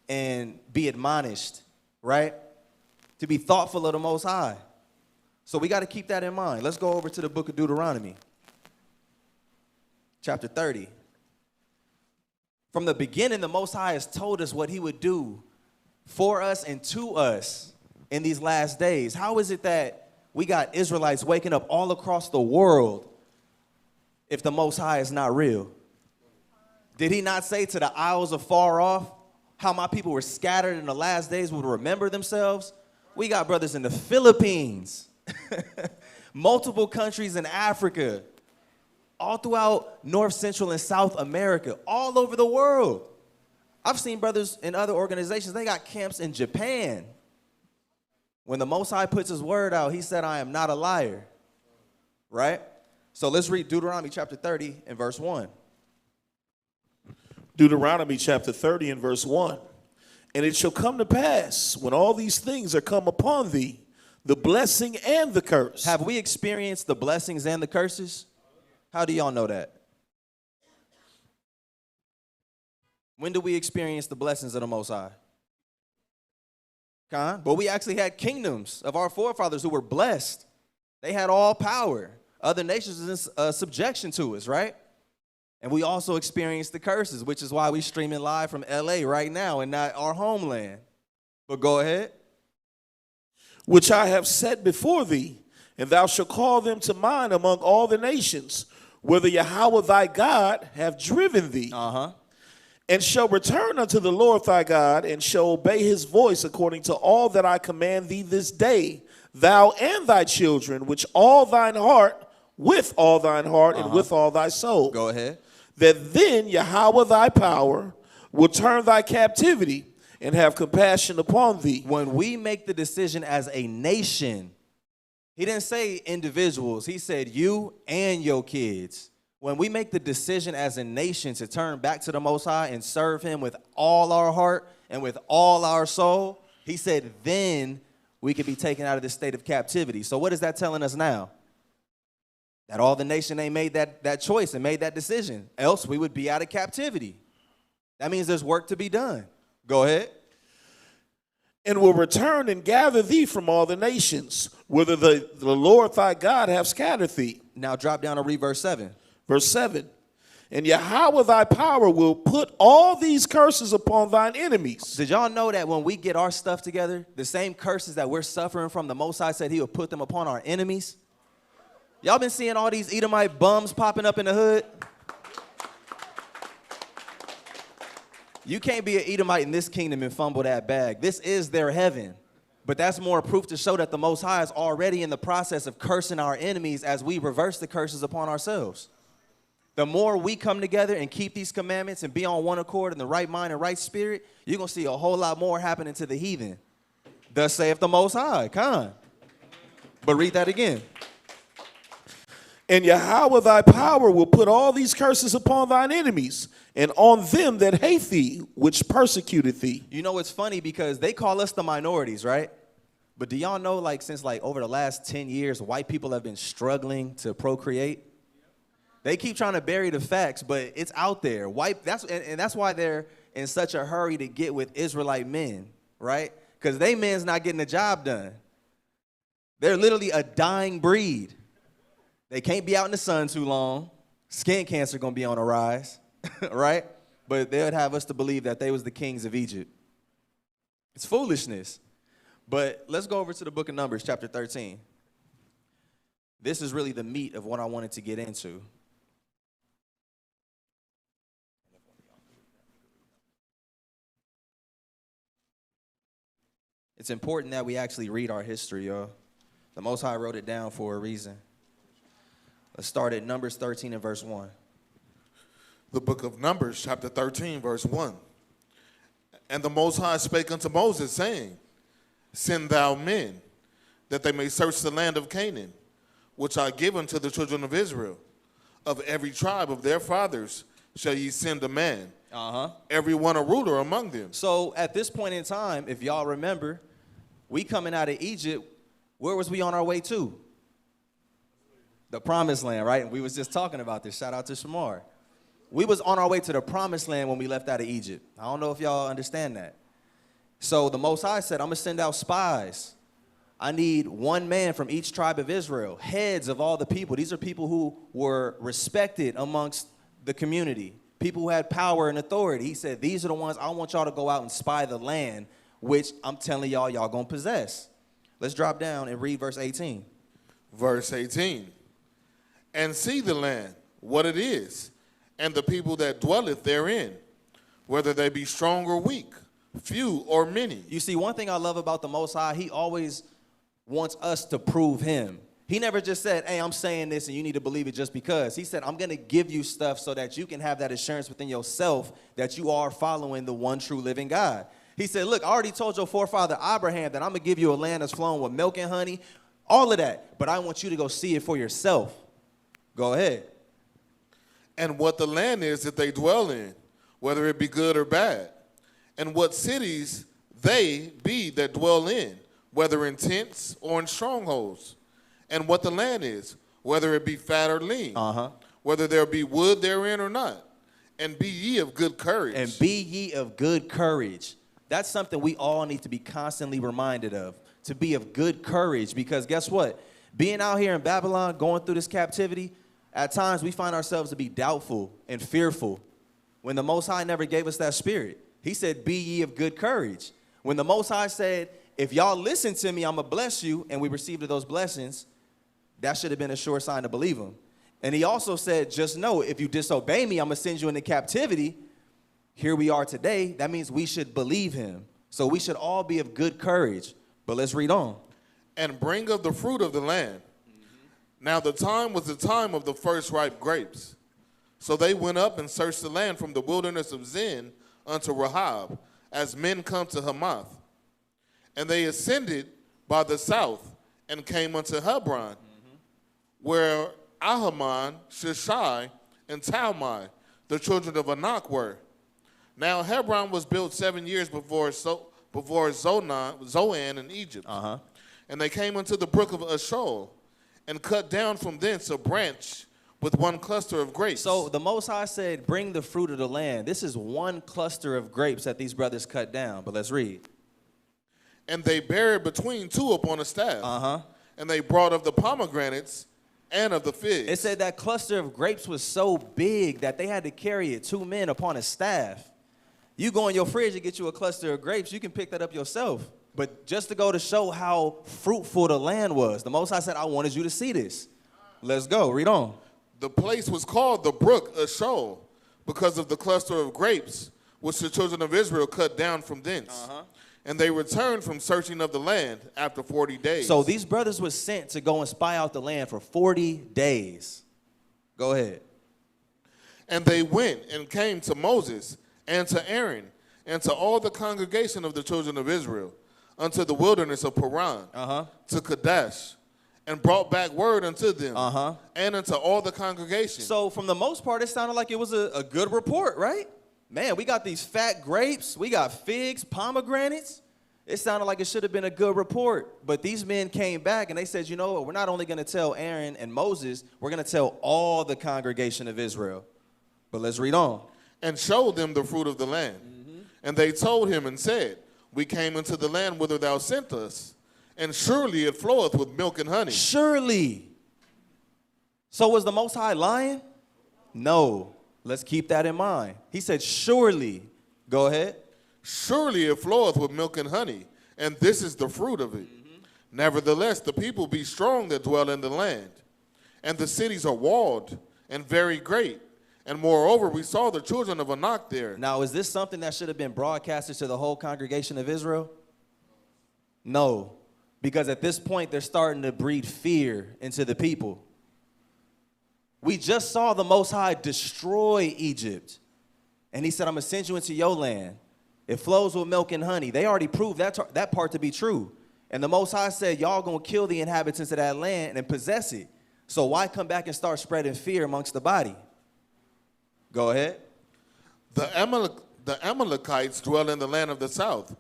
J: and be admonished, right? To be thoughtful of the Most High. So we got to keep that in mind. Let's go over to the book of Deuteronomy, chapter 30. From the beginning, the Most High has told us what he would do for us and to us in these last days. How is it that we got Israelites waking up all across the world if the Most High is not real? Did he not say to the isles afar off how my people were scattered in the last days would remember themselves? We got brothers in the Philippines, multiple countries in Africa, all throughout North, Central, and South America, all over the world. I've seen brothers in other organizations, they got camps in Japan. When the Most High puts his word out, he said, I am not a liar, right? So let's read Deuteronomy chapter 30 and verse 1.
I: Deuteronomy chapter 30 and verse 1. And it shall come to pass, when all these things are come upon thee, the blessing and the curse.
J: Have we experienced the blessings and the curses? How do y'all know that? When do we experience the blessings of the Most High? But we actually had kingdoms of our forefathers who were blessed. They had all power. Other nations was in subjection to us, right? And we also experienced the curses, which is why we streaming live from LA right now and not our homeland. But go ahead.
I: Which I have set before thee, and thou shalt call them to mind among all the nations, whither Yahweh thy God have driven thee. and shall return unto the Lord thy God, and shall obey his voice according to all that I command thee this day, thou and thy children, which all thine heart, with all thine heart, and with all thy soul.
J: Go ahead.
I: That then Yahweh thy power will turn thy captivity and have compassion upon thee.
J: When we make the decision as a nation, he didn't say individuals. He said you and your kids. When we make the decision as a nation to turn back to the Most High and serve him with all our heart and with all our soul, he said then we could be taken out of this state of captivity. So what is that telling us now? That all the nation ain't made that choice and made that decision. Else we would be out of captivity. That means there's work to be done. Go ahead.
I: And will return and gather thee from all the nations, whither the Lord thy God hath scattered thee.
J: Now drop down and read verse 7.
I: Verse 7. And Yahweh thy power will put all these curses upon thine enemies.
J: Did y'all know that when we get our stuff together, the same curses that we're suffering from, the Most High said he will put them upon our enemies? Y'all been seeing all these Edomite bums popping up in the hood? You can't be an Edomite in this kingdom and fumble that bag. This is their heaven. But that's more proof to show that the Most High is already in the process of cursing our enemies as we reverse the curses upon ourselves. The more we come together and keep these commandments and be on one accord in the right mind and right spirit, you're going to see a whole lot more happening to the heathen. Thus saith the Most High. Con. But read that again.
I: And Yahweh thy power will put all these curses upon thine enemies, and on them that hate thee, which persecuted thee.
J: You know, it's funny because they call us the minorities, right? But do y'all know, since over the last 10 years, white people have been struggling to procreate? They keep trying to bury the facts, but it's out there. That's why they're in such a hurry to get with Israelite men, right? Because they men's not getting the job done. They're literally a dying breed. They can't be out in the sun too long. Skin cancer gonna be on the rise, right? But they would have us to believe that they was the kings of Egypt. It's foolishness. But let's go over to the book of Numbers, chapter 13. This is really the meat of what I wanted to get into. It's important that we actually read our history, y'all. The Most High wrote it down for a reason. Let's start at Numbers 13 and verse 1.
K: The book of Numbers, chapter 13, verse 1. And the Most High spake unto Moses, saying, Send thou men, that they may search the land of Canaan, which I give unto the children of Israel. Of every tribe of their fathers shall ye send a man, every one a ruler among them.
J: So at this point in time, if y'all remember, we coming out of Egypt, where was we on our way to? The promised land, right? And we was just talking about this. Shout out to Shamar. We was on our way to the promised land when we left out of Egypt. I don't know if y'all understand that. So the Most High said, I'm going to send out spies. I need one man from each tribe of Israel, heads of all the people. These are people who were respected amongst the community, people who had power and authority. He said, these are the ones I want y'all to go out and spy the land, which I'm telling y'all going to possess. Let's drop down and read verse 18.
K: Verse 18. And see the land, what it is, and the people that dwelleth therein, whether they be strong or weak, few or many.
J: You see, one thing I love about the Most High, he always wants us to prove him. He never just said, hey, I'm saying this and you need to believe it just because. He said, I'm going to give you stuff so that you can have that assurance within yourself that you are following the one true living God. He said, look, I already told your forefather Abraham that I'm going to give you a land that's flowing with milk and honey, all of that. But I want you to go see it for yourself. Go ahead.
K: And what the land is that they dwell in, whether it be good or bad, and what cities they be that dwell in, whether in tents or in strongholds, and what the land is, whether it be fat or lean, whether there be wood therein or not, and be ye of good courage.
J: And be ye of good courage. That's something we all need to be constantly reminded of, to be of good courage, because guess what? Being out here in Babylon, going through this captivity, at times we find ourselves to be doubtful and fearful when the Most High never gave us that spirit. He said, be ye of good courage. When the Most High said, if y'all listen to me, I'm going to bless you, and we received those blessings, that should have been a sure sign to believe him. And he also said, just know, if you disobey me, I'm going to send you into captivity. here we are today. That means we should believe him. So we should all be of good courage. But let's read on.
K: And bring of the fruit of the land. Now the time was the time of the first ripe grapes. So they went up and searched the land from the wilderness of Zin unto Rahab, as men come to Hamath. And they ascended by the south and came unto Hebron, where Ahiman, Shishai, and Talmai, the children of Anak, were. Now Hebron was built 7 years before Zoan in Egypt. And they came unto the brook of Ashol, and cut down from thence a branch with one cluster of grapes.
J: So the Most High said, bring the fruit of the land. This is one cluster of grapes that these brothers cut down. But let's read.
K: And they buried between two upon a staff. And they brought of the pomegranates and of the figs.
J: It said that cluster of grapes was so big that they had to carry it, 2 men upon a staff. You go in your fridge and get you a cluster of grapes, you can pick that up yourself. But just to go to show how fruitful the land was, the Most High said, I wanted you to see this. Let's go, read on.
K: The place was called the brook Ashol because of the cluster of grapes which the children of Israel cut down from thence. And they returned from searching of the land after 40 days.
J: So these brothers were sent to go and spy out the land for 40 days. Go ahead.
K: And they went and came to Moses and to Aaron and to all the congregation of the children of Israel unto the wilderness of Paran, to Kadesh, and brought back word unto them and unto all the congregation.
J: So from the most part, it sounded like it was a good report, right? Man, we got these fat grapes. We got figs, pomegranates. It sounded like it should have been a good report. But these men came back and they said, you know what? We're not only going to tell Aaron and Moses, we're going to tell all the congregation of Israel. But let's read on.
K: And showed them the fruit of the land. And they told him and said, we came into the land whither thou sent us, and surely it floweth with milk and honey.
J: Surely. So was the Most High lying? No. Let's keep that in mind. He said, surely. Go ahead.
K: Surely it floweth with milk and honey, and this is the fruit of it. Nevertheless, the people be strong that dwell in the land, and the cities are walled and very great. And moreover, we saw the children of Anak there.
J: Now, is this something that should have been broadcasted to the whole congregation of Israel? No, because at this point, they're starting to breed fear into the people. We just saw the Most High destroy Egypt. And he said, I'm going to send you into your land. It flows with milk and honey. They already proved that part to be true. And the Most High said, y'all going to kill the inhabitants of that land and possess it. So why come back and start spreading fear amongst the body? Go ahead.
K: The Amalekites dwell in the land of the south,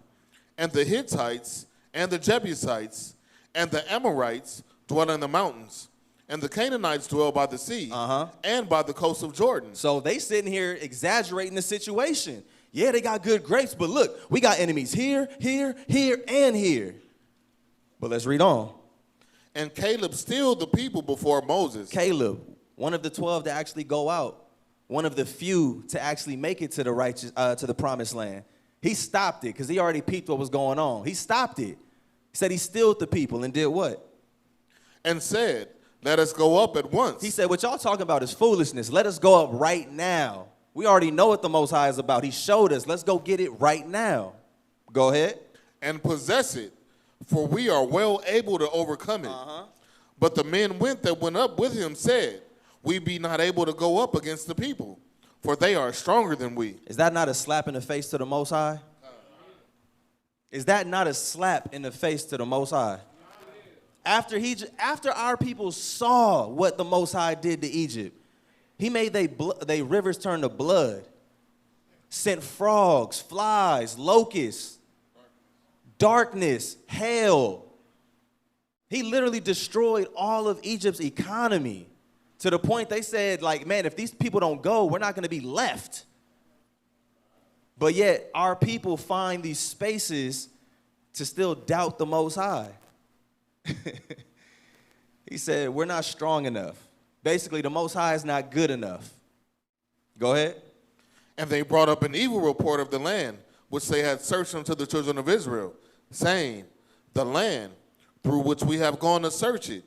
K: and the Hittites, and the Jebusites, and the Amorites dwell in the mountains, and the Canaanites dwell by the sea, and by the coast of Jordan.
J: So they sitting here exaggerating the situation. Yeah, they got good grapes, but look, we got enemies here, here, here, and here. But let's read on.
K: And Caleb stilled the people before Moses.
J: Caleb, one of the 12 to actually go out. One of the few to actually make it to the promised land. He stopped it because he already peeped what was going on. He stopped it. He said he stilled the people and did what?
K: And said, let us go up at once.
J: He said, what y'all talking about is foolishness. Let us go up right now. We already know what the Most High is about. He showed us. Let's go get it right now. Go ahead.
K: And possess it, for we are well able to overcome it. But the men that went up with him said, we be not able to go up against the people, for they are stronger than we.
J: Is that not a slap in the face to the Most High? Is that not a slap in the face to the Most High? After our people saw what the Most High did to Egypt, he made they rivers turn to blood, sent frogs, flies, locusts, darkness, hail. He literally destroyed all of Egypt's economy. To the point they said, like, man, if these people don't go, we're not going to be left. But yet, our people find these spaces to still doubt the Most High. He said, we're not strong enough. Basically, the Most High is not good enough. Go ahead.
K: And they brought up an evil report of the land, which they had searched unto the children of Israel, saying, the land through which we have gone to search it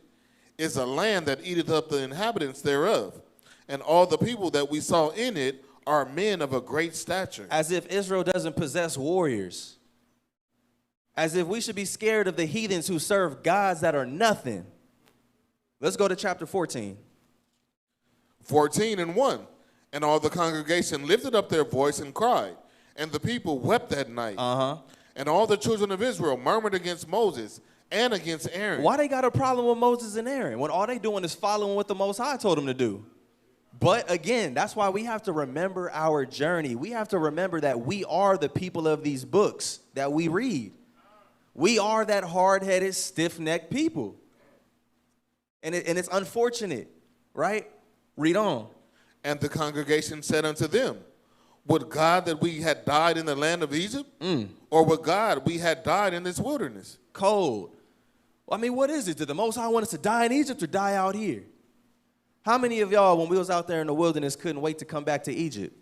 K: is a land that eateth up the inhabitants thereof, and all the people that we saw in it are men of a great stature.
J: As if Israel doesn't possess warriors. As if we should be scared of the heathens who serve gods that are nothing. Let's go to chapter 14.
K: 14:1. And all the congregation lifted up their voice and cried, and the people wept that night. And all the children of Israel murmured against Moses and against Aaron.
J: Why they got a problem with Moses and Aaron when all they doing is following what the Most High told them to do? But again, that's why we have to remember our journey. We have to remember that we are the people of these books that we read. We are that hard-headed, stiff-necked people. And it's unfortunate, right? Read on.
K: And the congregation said unto them, would God that we had died in the land of Egypt? Or would God we had died in this wilderness?
J: Cold. I mean, what is it? Did the Most High want us to die in Egypt or die out here? How many of y'all, when we was out there in the wilderness, couldn't wait to come back to Egypt?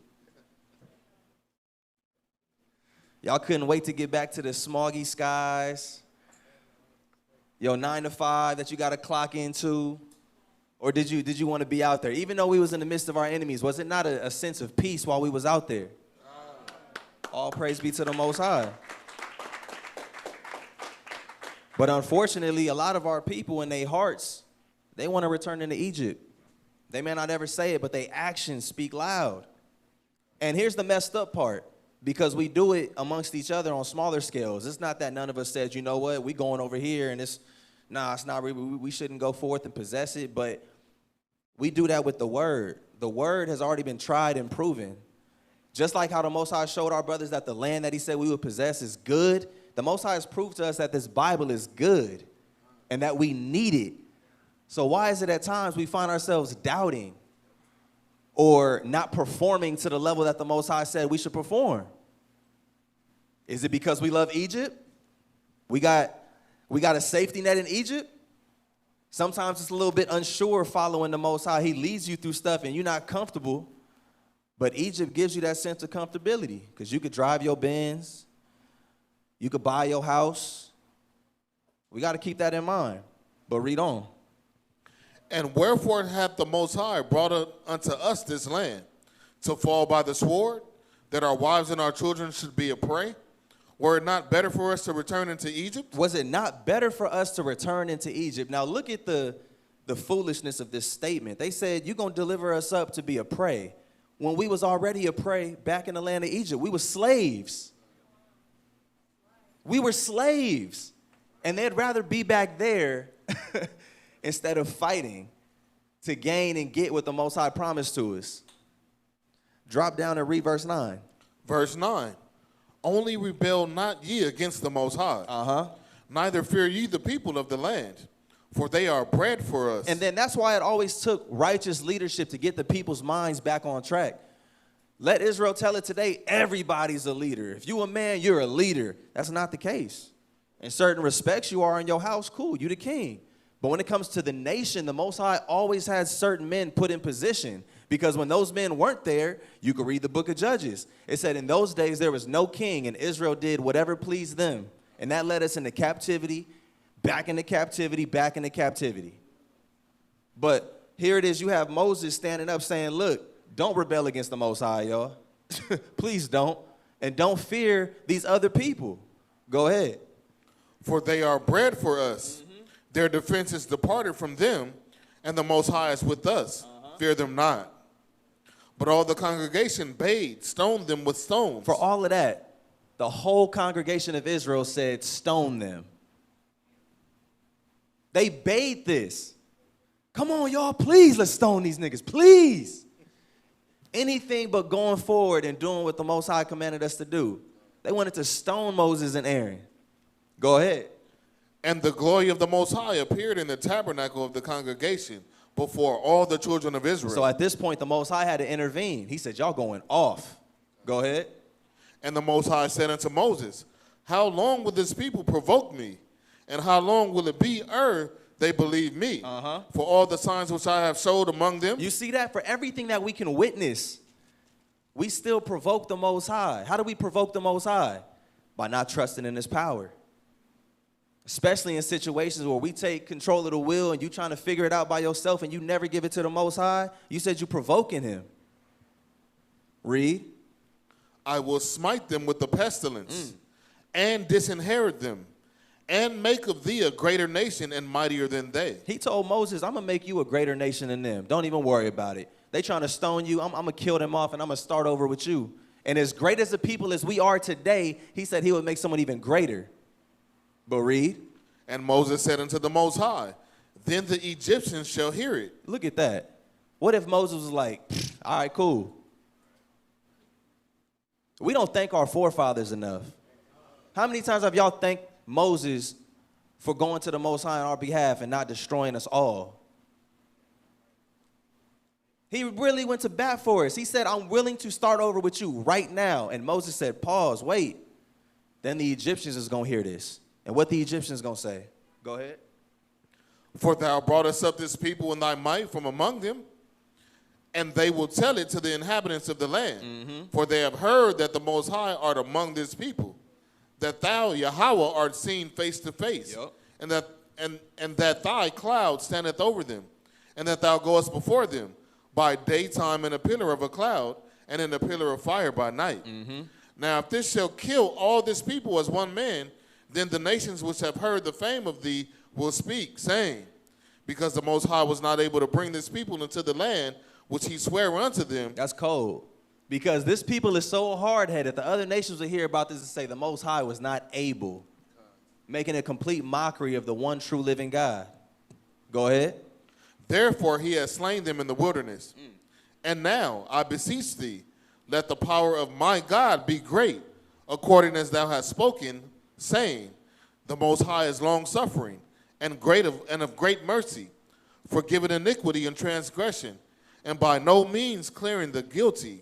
J: Y'all couldn't wait to get back to the smoggy skies? Your 9 to 5 that you got to clock into? Or did you want to be out there? Even though we was in the midst of our enemies, was it not a sense of peace while we was out there? All praise be to the Most High. But unfortunately, a lot of our people in their hearts, they want to return into Egypt. They may not ever say it, but their actions speak loud. And here's the messed up part, because we do it amongst each other on smaller scales. It's not that none of us said, you know what, we going over here and it's not really, we shouldn't go forth and possess it, but we do that with the word. The word has already been tried and proven. Just like how the Most High showed our brothers that the land that he said we would possess is good, the Most High has proved to us that this Bible is good and that we need it. So why is it at times we find ourselves doubting or not performing to the level that the Most High said we should perform? Is it because we love Egypt? We got a safety net in Egypt? Sometimes it's a little bit unsure following the Most High. He leads you through stuff and you're not comfortable. But Egypt gives you that sense of comfortability because you could drive your Benz. You could buy your house. We got to keep that in mind. But read on.
K: And wherefore hath the Most High brought unto us this land, to fall by the sword, that our wives and our children should be a prey? Were it not better for us to return into Egypt?
J: Was it not better for us to return into Egypt? Now look at the foolishness of this statement. They said, you're going to deliver us up to be a prey. When we was already a prey back in the land of Egypt, we were slaves. We were slaves. And they'd rather be back there instead of fighting to gain and get what the Most High promised to us. Drop down and read verse 9.
K: Verse 9. Only rebel not ye against the Most High. Neither fear ye the people of the land, for they are bread for us.
J: And then that's why it always took righteous leadership to get the people's minds back on track. Let Israel tell it today, everybody's a leader. If you a man, you're a leader. That's not the case. In certain respects, you are in your house, cool, you the king. But when it comes to the nation, the Most High always had certain men put in position. Because when those men weren't there, you could read the book of Judges. It said in those days there was no king, and Israel did whatever pleased them. And that led us into captivity, back into captivity, back into captivity. But here it is, you have Moses standing up saying, look, don't rebel against the Most High, y'all. Please don't. And don't fear these other people. Go ahead.
K: For they are bread for us. Their defense is departed from them, and the Most High is with us. Fear them not. But all the congregation stoned them with stones.
J: For all of that, the whole congregation of Israel said, stone them. They bade this. Come on, y'all, please, let's stone these niggas, please. Anything but going forward and doing what the Most High commanded us to do. They wanted to stone Moses and Aaron. Go ahead.
K: And the glory of the Most High appeared in the tabernacle of the congregation before all the children of Israel.
J: So at this point, the Most High had to intervene. He said, y'all going off. Go ahead.
K: And the Most High said unto Moses, how long will this people provoke me? And how long will it be ere they believe me? For all the signs which I have showed among them.
J: You see that? For everything that we can witness, we still provoke the Most High. How do we provoke the Most High? By not trusting in his power. Especially in situations where we take control of the wheel and you trying to figure it out by yourself and you never give it to the Most High. You said you're provoking him. Read.
K: I will smite them with the pestilence and disinherit them and make of thee a greater nation and mightier than they.
J: He told Moses, I'm going to make you a greater nation than them. Don't even worry about it. They trying to stone you. I'm going to kill them off and I'm going to start over with you. And as great as the people as we are today, he said he would make someone even greater. But read.
K: And Moses said unto the Most High, then the Egyptians shall hear it.
J: Look at that. What if Moses was like, all right, cool. We don't thank our forefathers enough. How many times have y'all thanked Moses for going to the Most High on our behalf and not destroying us all? He really went to bat for us. He said, I'm willing to start over with you right now. And Moses said, pause, wait. Then the Egyptians is going to hear this. And what the Egyptians going to say? Go ahead.
K: For thou broughtest up this people in thy might from among them, and they will tell it to the inhabitants of the land. For they have heard that the Most High art among this people, that thou, Yahweh, art seen face to face, and that thy cloud standeth over them, and that thou goest before them by daytime in a pillar of a cloud, and in a pillar of fire by night. Now if this shall kill all this people as one man, then the nations which have heard the fame of thee will speak, saying, because the Most High was not able to bring this people into the land which he sware unto them.
J: That's cold. Because this people is so hard-headed, the other nations will hear about this and say the Most High was not able, making a complete mockery of the one true living God. Go ahead.
K: Therefore he has slain them in the wilderness. And now, I beseech thee, let the power of my God be great, according as thou hast spoken, saying, the Most High is long-suffering, and of great mercy, forgiving iniquity and transgression, and by no means clearing the guilty,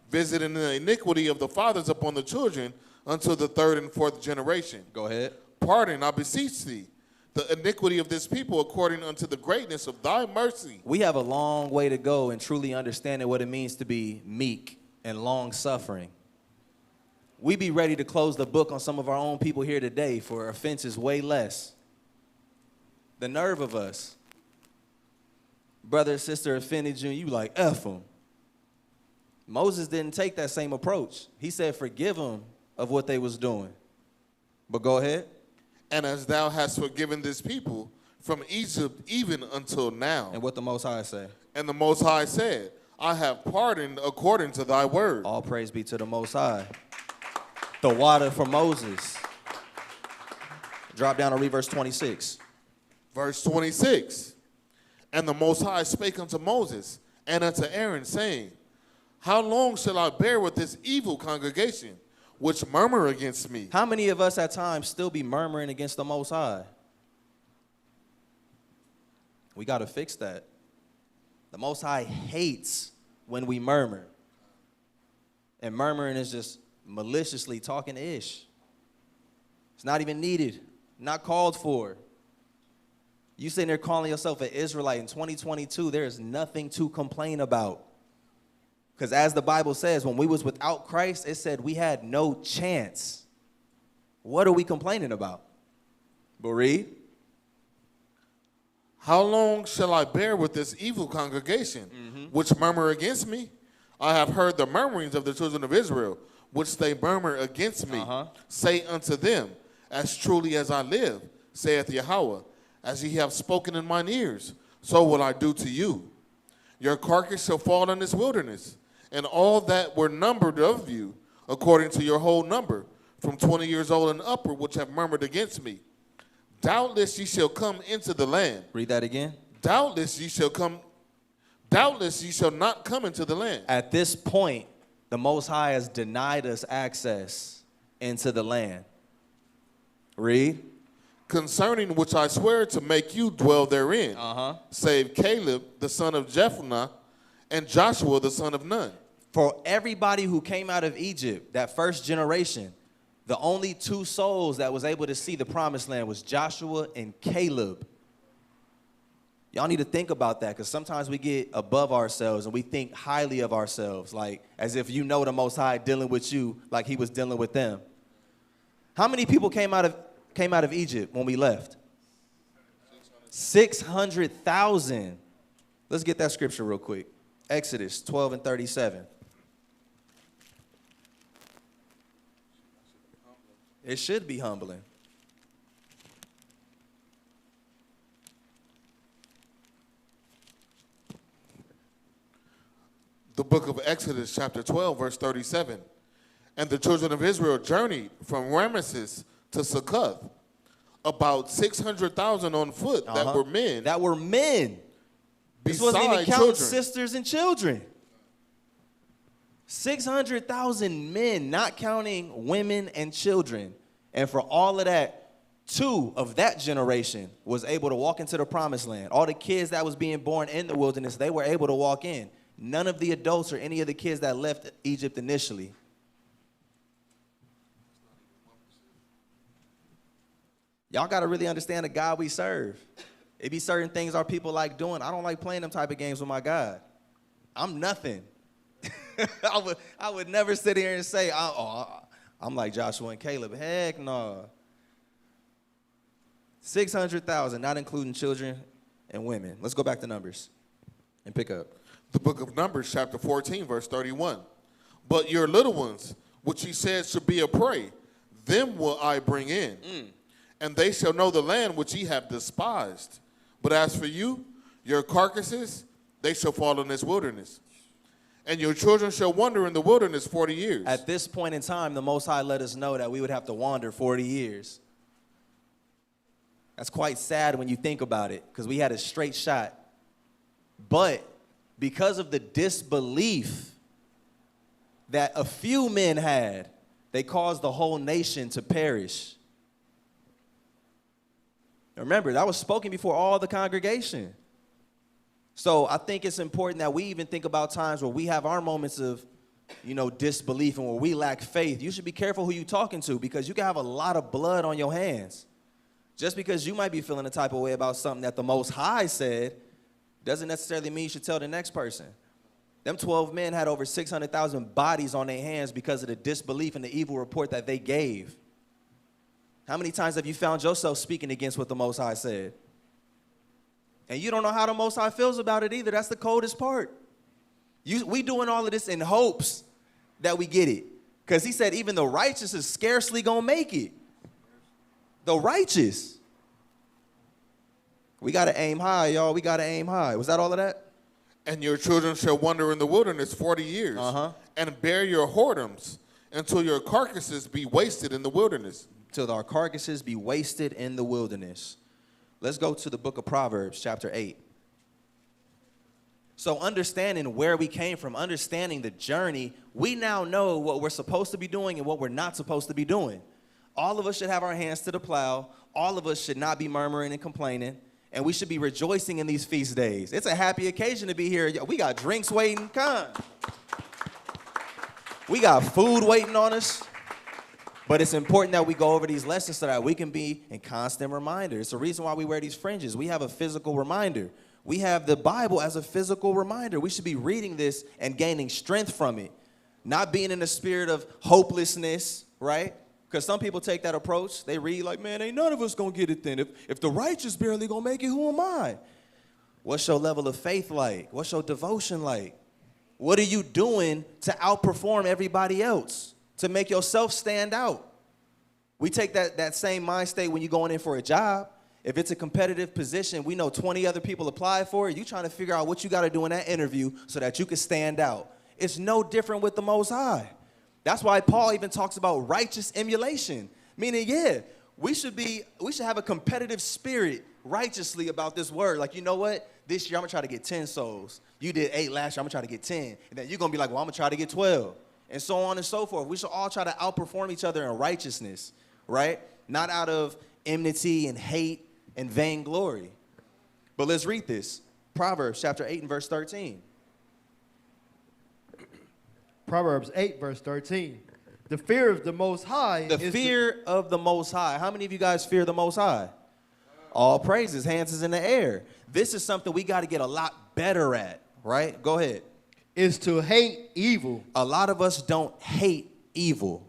K: visiting the iniquity of the fathers upon the children until the third and fourth generation.
J: Go ahead.
K: Pardon, I beseech thee, the iniquity of this people according unto the greatness of thy mercy.
J: We have a long way to go in truly understanding what it means to be meek and long-suffering. We be ready to close the book on some of our own people here today for offenses way less. The nerve of us. Brother or sister offended you, you like, F them. Moses didn't take that same approach. He said, forgive them of what they was doing. But go ahead.
K: And as thou hast forgiven this people from Egypt even until now.
J: And what the Most High say?
K: And the Most High said, I have pardoned according to thy word.
J: All praise be to the Most High. The water for Moses. Drop down to read verse 26.
K: Verse 26. And the Most High spake unto Moses and unto Aaron, saying, how long shall I bear with this evil congregation, which murmur against me?
J: How many of us at times still be murmuring against the Most High? We got to fix that. The Most High hates when we murmur. And murmuring is just maliciously talking ish. It's not even needed, not called for. You sitting there calling yourself an Israelite in 2022, there is nothing to complain about. Because as the Bible says, when we was without Christ, it said we had no chance. What are we complaining about? But read.
K: How long shall I bear with this evil congregation, which murmur against me? I have heard the murmurings of the children of Israel, which they murmur against me. Say unto them, as truly as I live, saith Yahweh, as ye have spoken in mine ears, so will I do to you. Your carcass shall fall in this wilderness, and all that were numbered of you, according to your whole number, from 20 years old and upward, which have murmured against me. Doubtless ye shall come into the land.
J: Read that again.
K: Doubtless ye shall come. Doubtless ye shall not come into the land.
J: At this point, the Most High has denied us access into the land. Read.
K: Concerning which I swear to make you dwell therein, save Caleb the son of Jephunneh and Joshua the son of Nun.
J: For everybody who came out of Egypt, that first generation, the only two souls that was able to see the promised land was Joshua and Caleb. Y'all need to think about that, because sometimes we get above ourselves and we think highly of ourselves, like as if you know the Most High dealing with you like he was dealing with them. How many people came out of Egypt when we left? 600,000. Let's get that scripture real quick. Exodus 12 and 37. It should be humbling.
K: The book of Exodus, chapter 12, verse 37. And the children of Israel journeyed from Ramesses to Succoth, about 600,000 on foot that were men.
J: That were men. This wasn't even counting sisters and children. 600,000 men, not counting women and children. And for all of that, 2 of that generation was able to walk into the promised land. All the kids that was being born in the wilderness, they were able to walk in. None of the adults or any of the kids that left Egypt initially. Y'all got to really understand the God we serve. It be certain things our people like doing. I don't like playing them type of games with my God. I'm nothing. I would never sit here and say, I'm like Joshua and Caleb. Heck no. 600,000, not including children and women. Let's go back to Numbers and pick up.
K: The book of Numbers, chapter 14, verse 31. But your little ones, which he said should be a prey, them will I bring in. And they shall know the land which ye have despised. But as for you, your carcasses, they shall fall in this wilderness. And your children shall wander in the wilderness 40 years.
J: At this point in time, the Most High let us know that we would have to wander 40 years. That's quite sad when you think about it, because we had a straight shot. But because of the disbelief that a few men had, they caused the whole nation to perish. Remember, that was spoken before all the congregation. So I think it's important that we even think about times where we have our moments of, disbelief and where we lack faith. You should be careful who you're talking to, because you can have a lot of blood on your hands. Just because you might be feeling a type of way about something that the Most High said doesn't necessarily mean you should tell the next person. Them 12 men had over 600,000 bodies on their hands because of the disbelief and the evil report that they gave. How many times have you found yourself speaking against what the Most High said? And you don't know how the Most High feels about it either. That's the coldest part. We doing all of this in hopes that we get it. Because he said even the righteous is scarcely going to make it. The righteous. We got to aim high, y'all. We got to aim high. Was that all of that?
K: And your children shall wander in the wilderness 40 years. And bear your whoredoms until your carcasses be wasted in the wilderness.
J: Till our carcasses be wasted in the wilderness. Let's go to the book of Proverbs, chapter 8. So understanding where we came from, understanding the journey, we now know what we're supposed to be doing and what we're not supposed to be doing. All of us should have our hands to the plow. All of us should not be murmuring and complaining. And we should be rejoicing in these feast days. It's a happy occasion to be here. We got drinks waiting. Come. We got food waiting on us. But it's important that we go over these lessons so that we can be in constant reminder. It's the reason why we wear these fringes. We have a physical reminder. We have the Bible as a physical reminder. We should be reading this and gaining strength from it. Not being in the spirit of hopelessness, right? Because some people take that approach. They read like, man, ain't none of us going to get it then. If the righteous barely going to make it, who am I? What's your level of faith like? What's your devotion like? What are you doing to outperform everybody else? To make yourself stand out. We take that same mind state when you're going in for a job. If it's a competitive position, we know 20 other people apply for it. You're trying to figure out what you got to do in that interview so that you can stand out. It's no different with the Most High. That's why Paul even talks about righteous emulation. Meaning, we should have a competitive spirit righteously about this word. Like, you know what? This year I'm going to try to get 10 souls. You did 8 last year, I'm going to try to get 10. And then you're going to be like, well, I'm going to try to get 12. And so on and so forth. We should all try to outperform each other in righteousness, right? Not out of enmity and hate and vainglory. But let's read this. Proverbs chapter 8 and verse 13.
L: Proverbs 8, verse 13. The fear of the Most High.
J: The fear of the Most High. How many of you guys fear the Most High? All praises, hands is in the air. This is something we got to get a lot better at, right? Go ahead.
L: Is to hate evil.
J: A lot of us don't hate evil.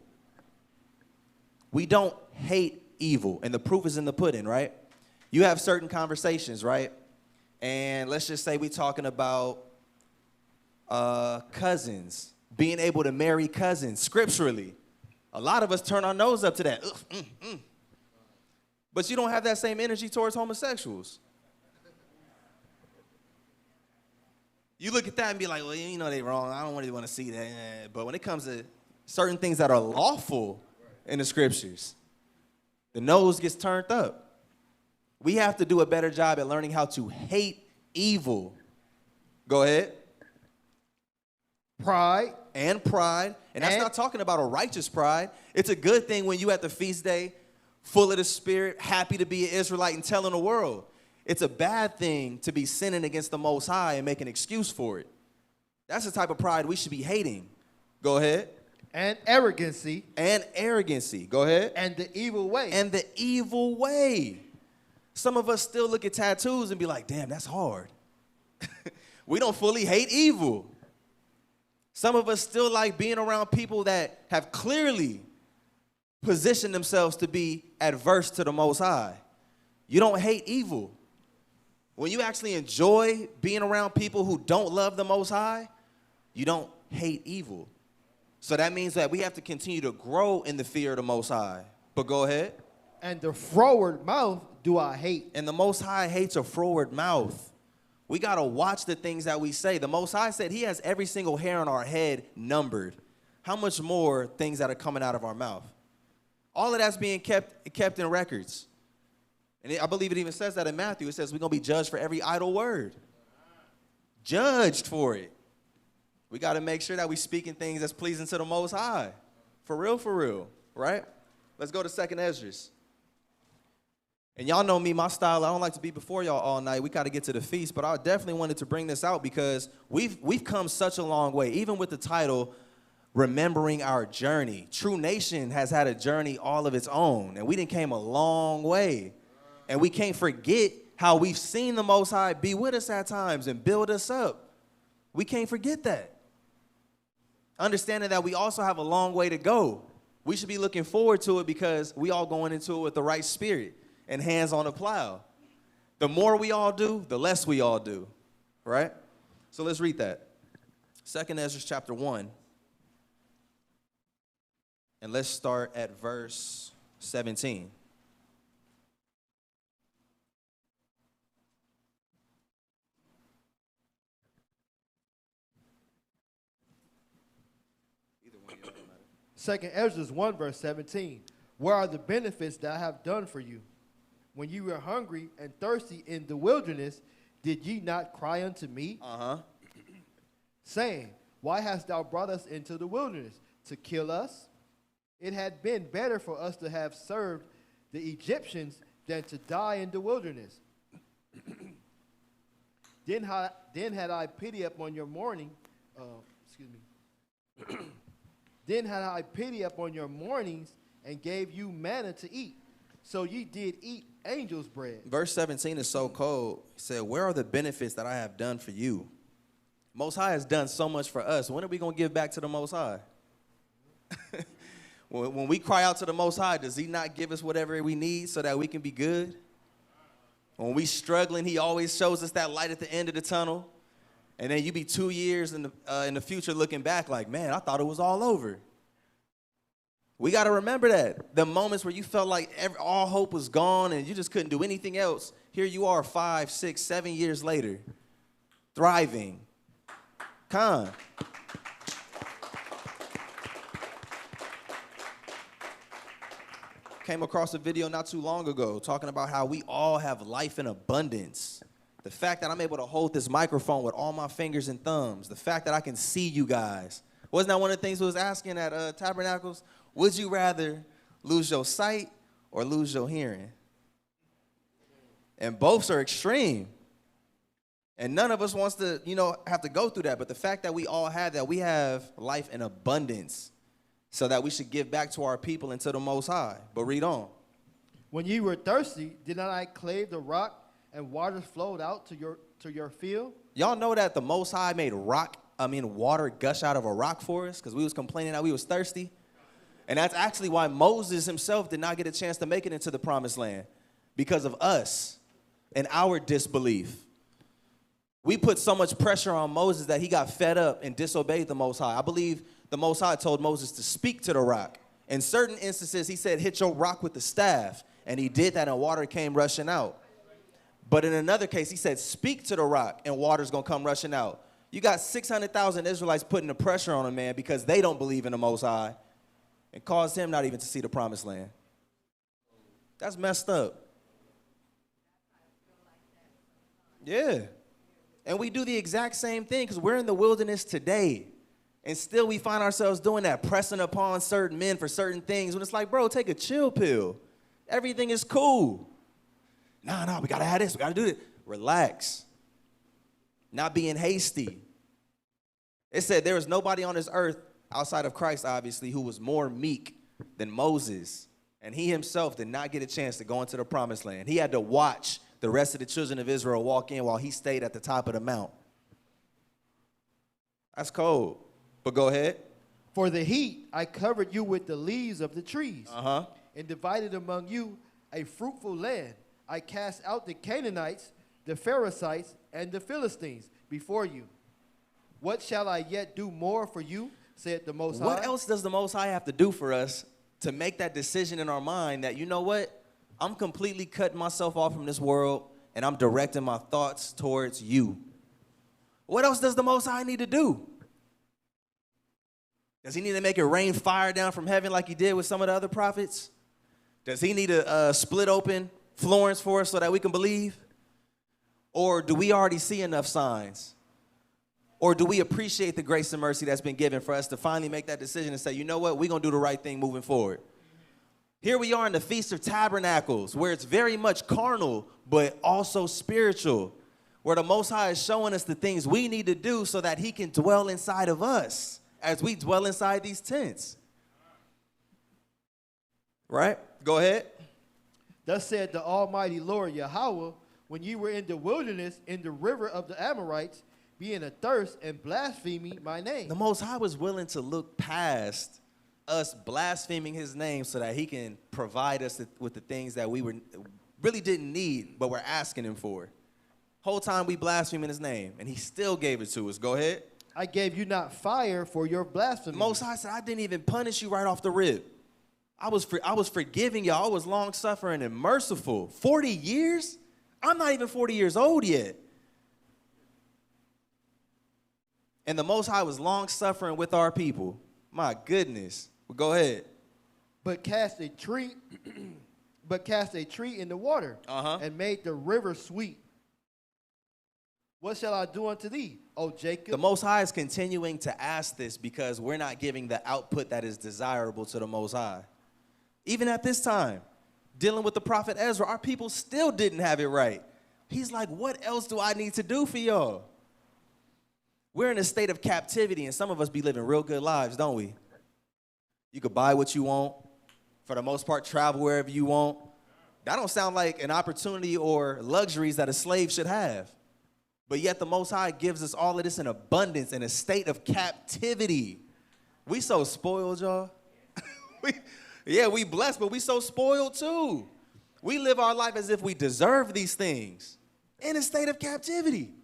J: We don't hate evil. And the proof is in the pudding, right? You have certain conversations, right? And let's just say we're talking about cousins, being able to marry cousins scripturally. A lot of us turn our nose up to that. But you don't have that same energy towards homosexuals. You look at that and be like, well, you know they wrong. I don't really want to see that. But when it comes to certain things that are lawful in the scriptures, the nose gets turned up. We have to do a better job at learning how to hate evil. Go ahead.
L: Pride.
J: And pride. And that's not talking about a righteous pride. It's a good thing when you at the feast day, full of the Spirit, happy to be an Israelite and telling the world. It's a bad thing to be sinning against the Most High and make an excuse for it. That's the type of pride we should be hating. Go ahead.
L: And arrogancy.
J: And arrogancy. Go ahead.
L: And the evil way.
J: And the evil way. Some of us still look at tattoos and be like, damn, that's hard. We don't fully hate evil. Some of us still like being around people that have clearly positioned themselves to be adverse to the Most High. You don't hate evil. When you actually enjoy being around people who don't love the Most High, you don't hate evil. So that means that we have to continue to grow in the fear of the Most High. But go ahead.
L: And the froward mouth do I hate.
J: And the Most High hates a froward mouth. We got to watch the things that we say. The Most High said he has every single hair on our head numbered. How much more things that are coming out of our mouth? All of that's being kept in records. And I believe it even says that in Matthew. It says we're going to be judged for every idle word. Judged for it. We got to make sure that we're speaking things that's pleasing to the Most High. For real, right? Let's go to 2nd Esdras. And y'all know me, my style, I don't like to be before y'all all night. We got to get to the feast, but I definitely wanted to bring this out because we've come such a long way. Even with the title, Remembering Our Journey. True Nation has had a journey all of its own, and we done came a long way. And we can't forget how we've seen the Most High be with us at times and build us up. We can't forget that. Understanding that we also have a long way to go. We should be looking forward to it because we all going into it with the right spirit and hands on the plow. The more we all do, the less we all do, right? So let's read that. 2nd Ezra chapter 1. And let's start at verse 17.
L: Second Ezra 1 verse 17. Where are the benefits that I have done for you? When you were hungry and thirsty in the wilderness, did ye not cry unto me? Saying, why hast thou brought us into the wilderness? To kill us? It had been better for us to have served the Egyptians than to die in the wilderness. Then had I pity upon your mourning. Then had I pity upon your mournings and gave you manna to eat. So ye did eat angels' bread.
J: Verse 17 is so cold. He said, where are the benefits that I have done for you? Most High has done so much for us. When are we going to give back to the Most High? When we cry out to the Most High, does he not give us whatever we need so that we can be good? When we struggling, he always shows us that light at the end of the tunnel. And then you be 2 years in the future looking back like, man, I thought it was all over. We got to remember that. The moments where you felt like all hope was gone and you just couldn't do anything else. Here you are 5, 6, 7 years later, thriving. Con. Came across a video not too long ago talking about how we all have life in abundance. The fact that I'm able to hold this microphone with all my fingers and thumbs. The fact that I can see you guys. Wasn't that one of the things we was asking at Tabernacles? Would you rather lose your sight or lose your hearing? And both are extreme. And none of us wants to, have to go through that. But the fact that we all have that, we have life in abundance so that we should give back to our people and to the Most High. But read on.
L: When ye were thirsty, did not I clave the rock and waters flowed out to your field?
J: Y'all know that the Most High made water gush out of a rock for us because we was complaining that we was thirsty. And that's actually why Moses himself did not get a chance to make it into the promised land, because of us and our disbelief. We put so much pressure on Moses that he got fed up and disobeyed the Most High. I believe the Most High told Moses to speak to the rock, In certain instances, he said, hit your rock with the staff. And he did that and water came rushing out. But in another case, he said, speak to the rock and water's going to come rushing out. You got 600,000 Israelites putting the pressure on a man because they don't believe in the Most High and caused him not even to see the promised land. That's messed up. Yeah. And we do the exact same thing because we're in the wilderness today. And still we find ourselves doing that, pressing upon certain men for certain things. When it's like, bro, take a chill pill. Everything is cool. No, we got to have this. We got to do this. Relax. Not being hasty. It said there was nobody on this earth outside of Christ, obviously, who was more meek than Moses. And he himself did not get a chance to go into the promised land. He had to watch the rest of the children of Israel walk in while he stayed at the top of the mount. That's cold. But go ahead.
L: For the heat, I covered you with the leaves of the trees, and divided among you a fruitful land. I cast out the Canaanites, the Perizzites, and the Philistines before you. What shall I yet do more for you, said the Most High?
J: What else does the Most High have to do for us to make that decision in our mind that, you know what? I'm completely cutting myself off from this world, and I'm directing my thoughts towards you. What else does the Most High need to do? Does he need to make it rain fire down from heaven like he did with some of the other prophets? Does he need to split open Florence for us so that we can believe? Or do we already see enough signs? Or do we appreciate the grace and mercy that's been given for us to finally make that decision and say, you know what, we're going to do the right thing moving forward? Here we are in the Feast of Tabernacles, where it's very much carnal, but also spiritual, where the Most High is showing us the things we need to do so that he can dwell inside of us as we dwell inside these tents. Right? Go ahead.
L: Thus said the Almighty Lord Yahweh, when you were in the wilderness, in the river of the Amorites, being athirst and blaspheming my name.
J: The Most High was willing to look past us blaspheming his name so that he can provide us with the things that we really didn't need, but we're asking him for. Whole time we blaspheming his name, and he still gave it to us. Go ahead.
L: I gave you not fire for your blasphemy.
J: Most High said, I didn't even punish you right off the rip. I was forgiving y'all. I was long-suffering and merciful. 40 years? I'm not even 40 years old yet. And the Most High was long-suffering with our people. My goodness. Well, go ahead.
L: But cast a tree in the water, and made the river sweet. What shall I do unto thee, O Jacob?
J: The Most High is continuing to ask this because we're not giving the output that is desirable to the Most High. Even at this time, dealing with the prophet Ezra, our people still didn't have it right. He's like, what else do I need to do for y'all? We're in a state of captivity, and some of us be living real good lives, don't we? You could buy what you want. For the most part, travel wherever you want. That don't sound like an opportunity or luxuries that a slave should have. But yet the Most High gives us all of this in abundance in a state of captivity. We so spoiled, y'all. we blessed, but we so spoiled too. We live our life as if we deserve these things in a state of captivity.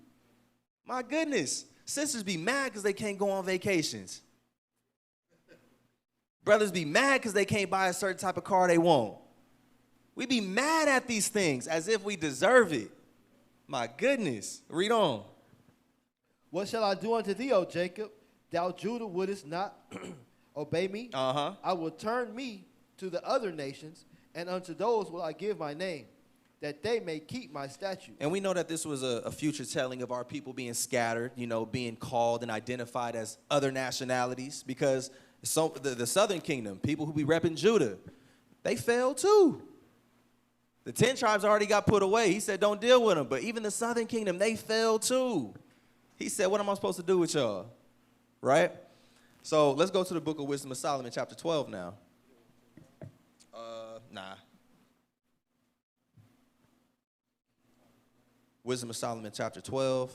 J: My goodness. Sisters be mad because they can't go on vacations. Brothers be mad because they can't buy a certain type of car they want. We be mad at these things as if we deserve it. My goodness. Read on.
L: What shall I do unto thee, O Jacob? Thou Judah wouldest not obey me. I will turn me to the other nations, and unto those will I give my name, that they may keep my statutes.
J: And we know that this was a future telling of our people being scattered, being called and identified as other nationalities, because the southern kingdom, people who be repping Judah, they fell too. The 10 tribes already got put away. He said, don't deal with them. But even the southern kingdom, they fell too. He said, what am I supposed to do with y'all? Right? So let's go to the book of Wisdom of Solomon, chapter 12 now. Wisdom of Solomon, chapter 12,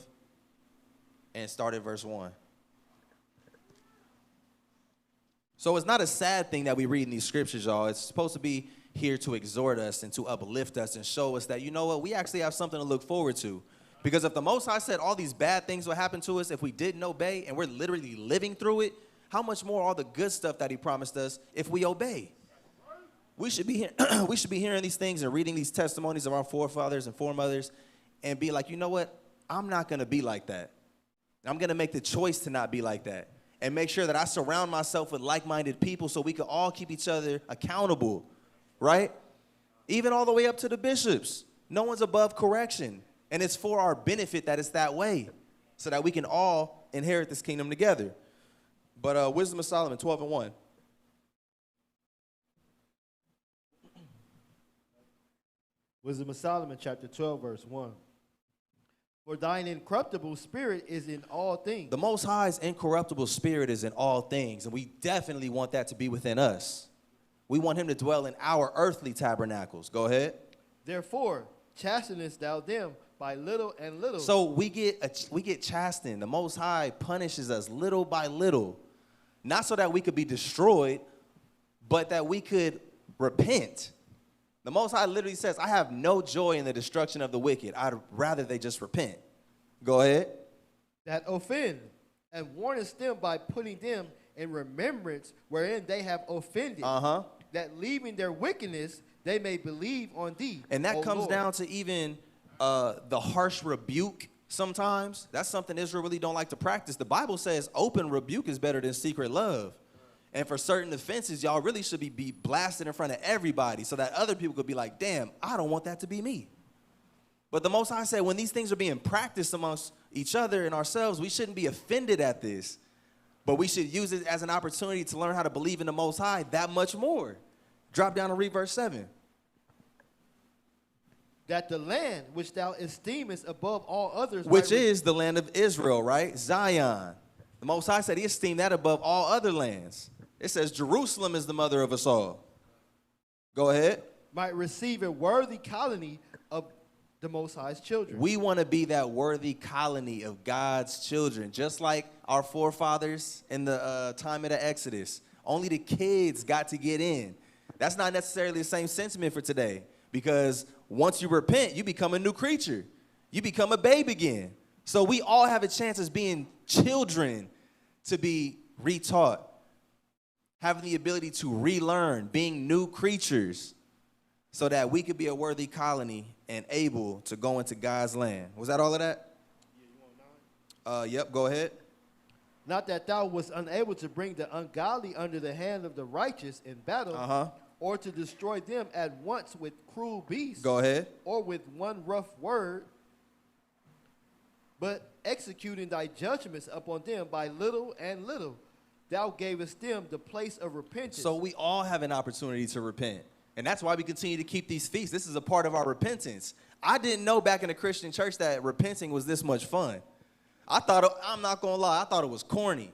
J: and start at verse 1. So it's not a sad thing that we read in these scriptures, y'all. It's supposed to be here to exhort us and to uplift us and show us that, you know what, we actually have something to look forward to. Because if the Most High said all these bad things would happen to us if we didn't obey and we're literally living through it, how much more all the good stuff that he promised us if we obey? We should be we should be hearing these things and reading these testimonies of our forefathers and foremothers and be like, you know what? I'm not going to be like that. I'm going to make the choice to not be like that and make sure that I surround myself with like-minded people so we can all keep each other accountable, right? Even all the way up to the bishops. No one's above correction. And it's for our benefit that it's that way so that we can all inherit this kingdom together. But Wisdom of Solomon 12:1.
L: Wisdom of Solomon, chapter 12, verse 1. For thine incorruptible spirit is in all things.
J: The Most High's incorruptible spirit is in all things, and we definitely want that to be within us. We want him to dwell in our earthly tabernacles. Go ahead.
L: Therefore, chastenest thou them by little and little.
J: So we get chastened. The Most High punishes us little by little, not so that we could be destroyed, but that we could repent. The Most High literally says, I have no joy in the destruction of the wicked. I'd rather they just repent. Go ahead.
L: That offend, and warnest them by putting them in remembrance wherein they have offended. That leaving their wickedness, they may believe on thee.
J: And that
L: O
J: comes
L: Lord.
J: down to even the harsh rebuke sometimes. That's something Israel really don't like to practice. The Bible says open rebuke is better than secret love. And for certain offenses, y'all really should be blasted in front of everybody so that other people could be like, damn, I don't want that to be me. But the Most High said when these things are being practiced amongst each other and ourselves, we shouldn't be offended at this. But we should use it as an opportunity to learn how to believe in the Most High that much more. Drop down and read verse 7.
L: That the land which thou esteemest above all others.
J: Which is the land of Israel, right? Zion. The Most High said he esteemed that above all other lands. It says Jerusalem is the mother of us all. Go ahead.
L: Might receive a worthy colony of the Most High's children.
J: We want to be that worthy colony of God's children, just like our forefathers in the time of the Exodus. Only the kids got to get in. That's not necessarily the same sentiment for today, because once you repent, you become a new creature. You become a babe again. So we all have a chance as being children to be retaught, having the ability to relearn, being new creatures, so that we could be a worthy colony and able to go into God's land. Was that all of that?
L: Yeah, you want 9?
J: Yep, go ahead.
L: Not that thou wast unable to bring the ungodly under the hand of the righteous in battle, or to destroy them at once with cruel beasts.
J: Go ahead.
L: Or with one rough word, but executing thy judgments upon them by little and little, thou gavest them the place of repentance.
J: So we all have an opportunity to repent. And that's why we continue to keep these feasts. This is a part of our repentance. I didn't know back in the Christian church that repenting was this much fun. I'm not going to lie, I thought it was corny.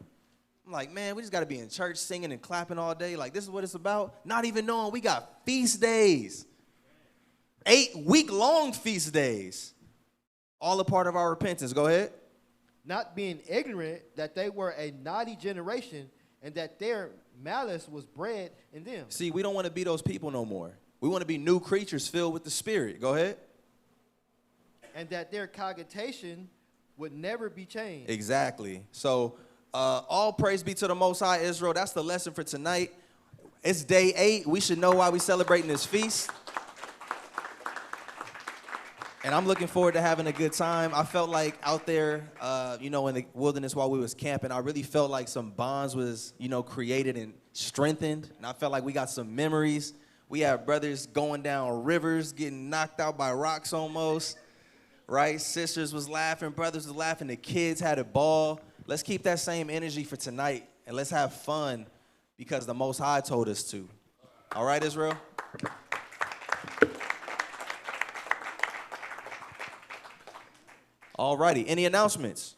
J: I'm like, man, we just got to be in church singing and clapping all day. Like, this is what it's about? Not even knowing we got feast days. 8-week-long feast days. All a part of our repentance. Go ahead.
L: Not being ignorant that they were a naughty generation and that their malice was bred in them.
J: See, we don't want to be those people no more. We want to be new creatures filled with the Spirit. Go ahead.
L: And that their cogitation would never be changed.
J: Exactly. So all praise be to the Most High, Israel. That's the lesson for tonight. It's day 8. We should know why we're celebrating this feast. And I'm looking forward to having a good time. I felt like out there, in the wilderness while we was camping, I really felt like some bonds was, created and strengthened. And I felt like we got some memories. We had brothers going down rivers, getting knocked out by rocks almost, right? Sisters was laughing, brothers was laughing, the kids had a ball. Let's keep that same energy for tonight, and let's have fun because the Most High told us to. All right, Israel? All righty. Any announcements?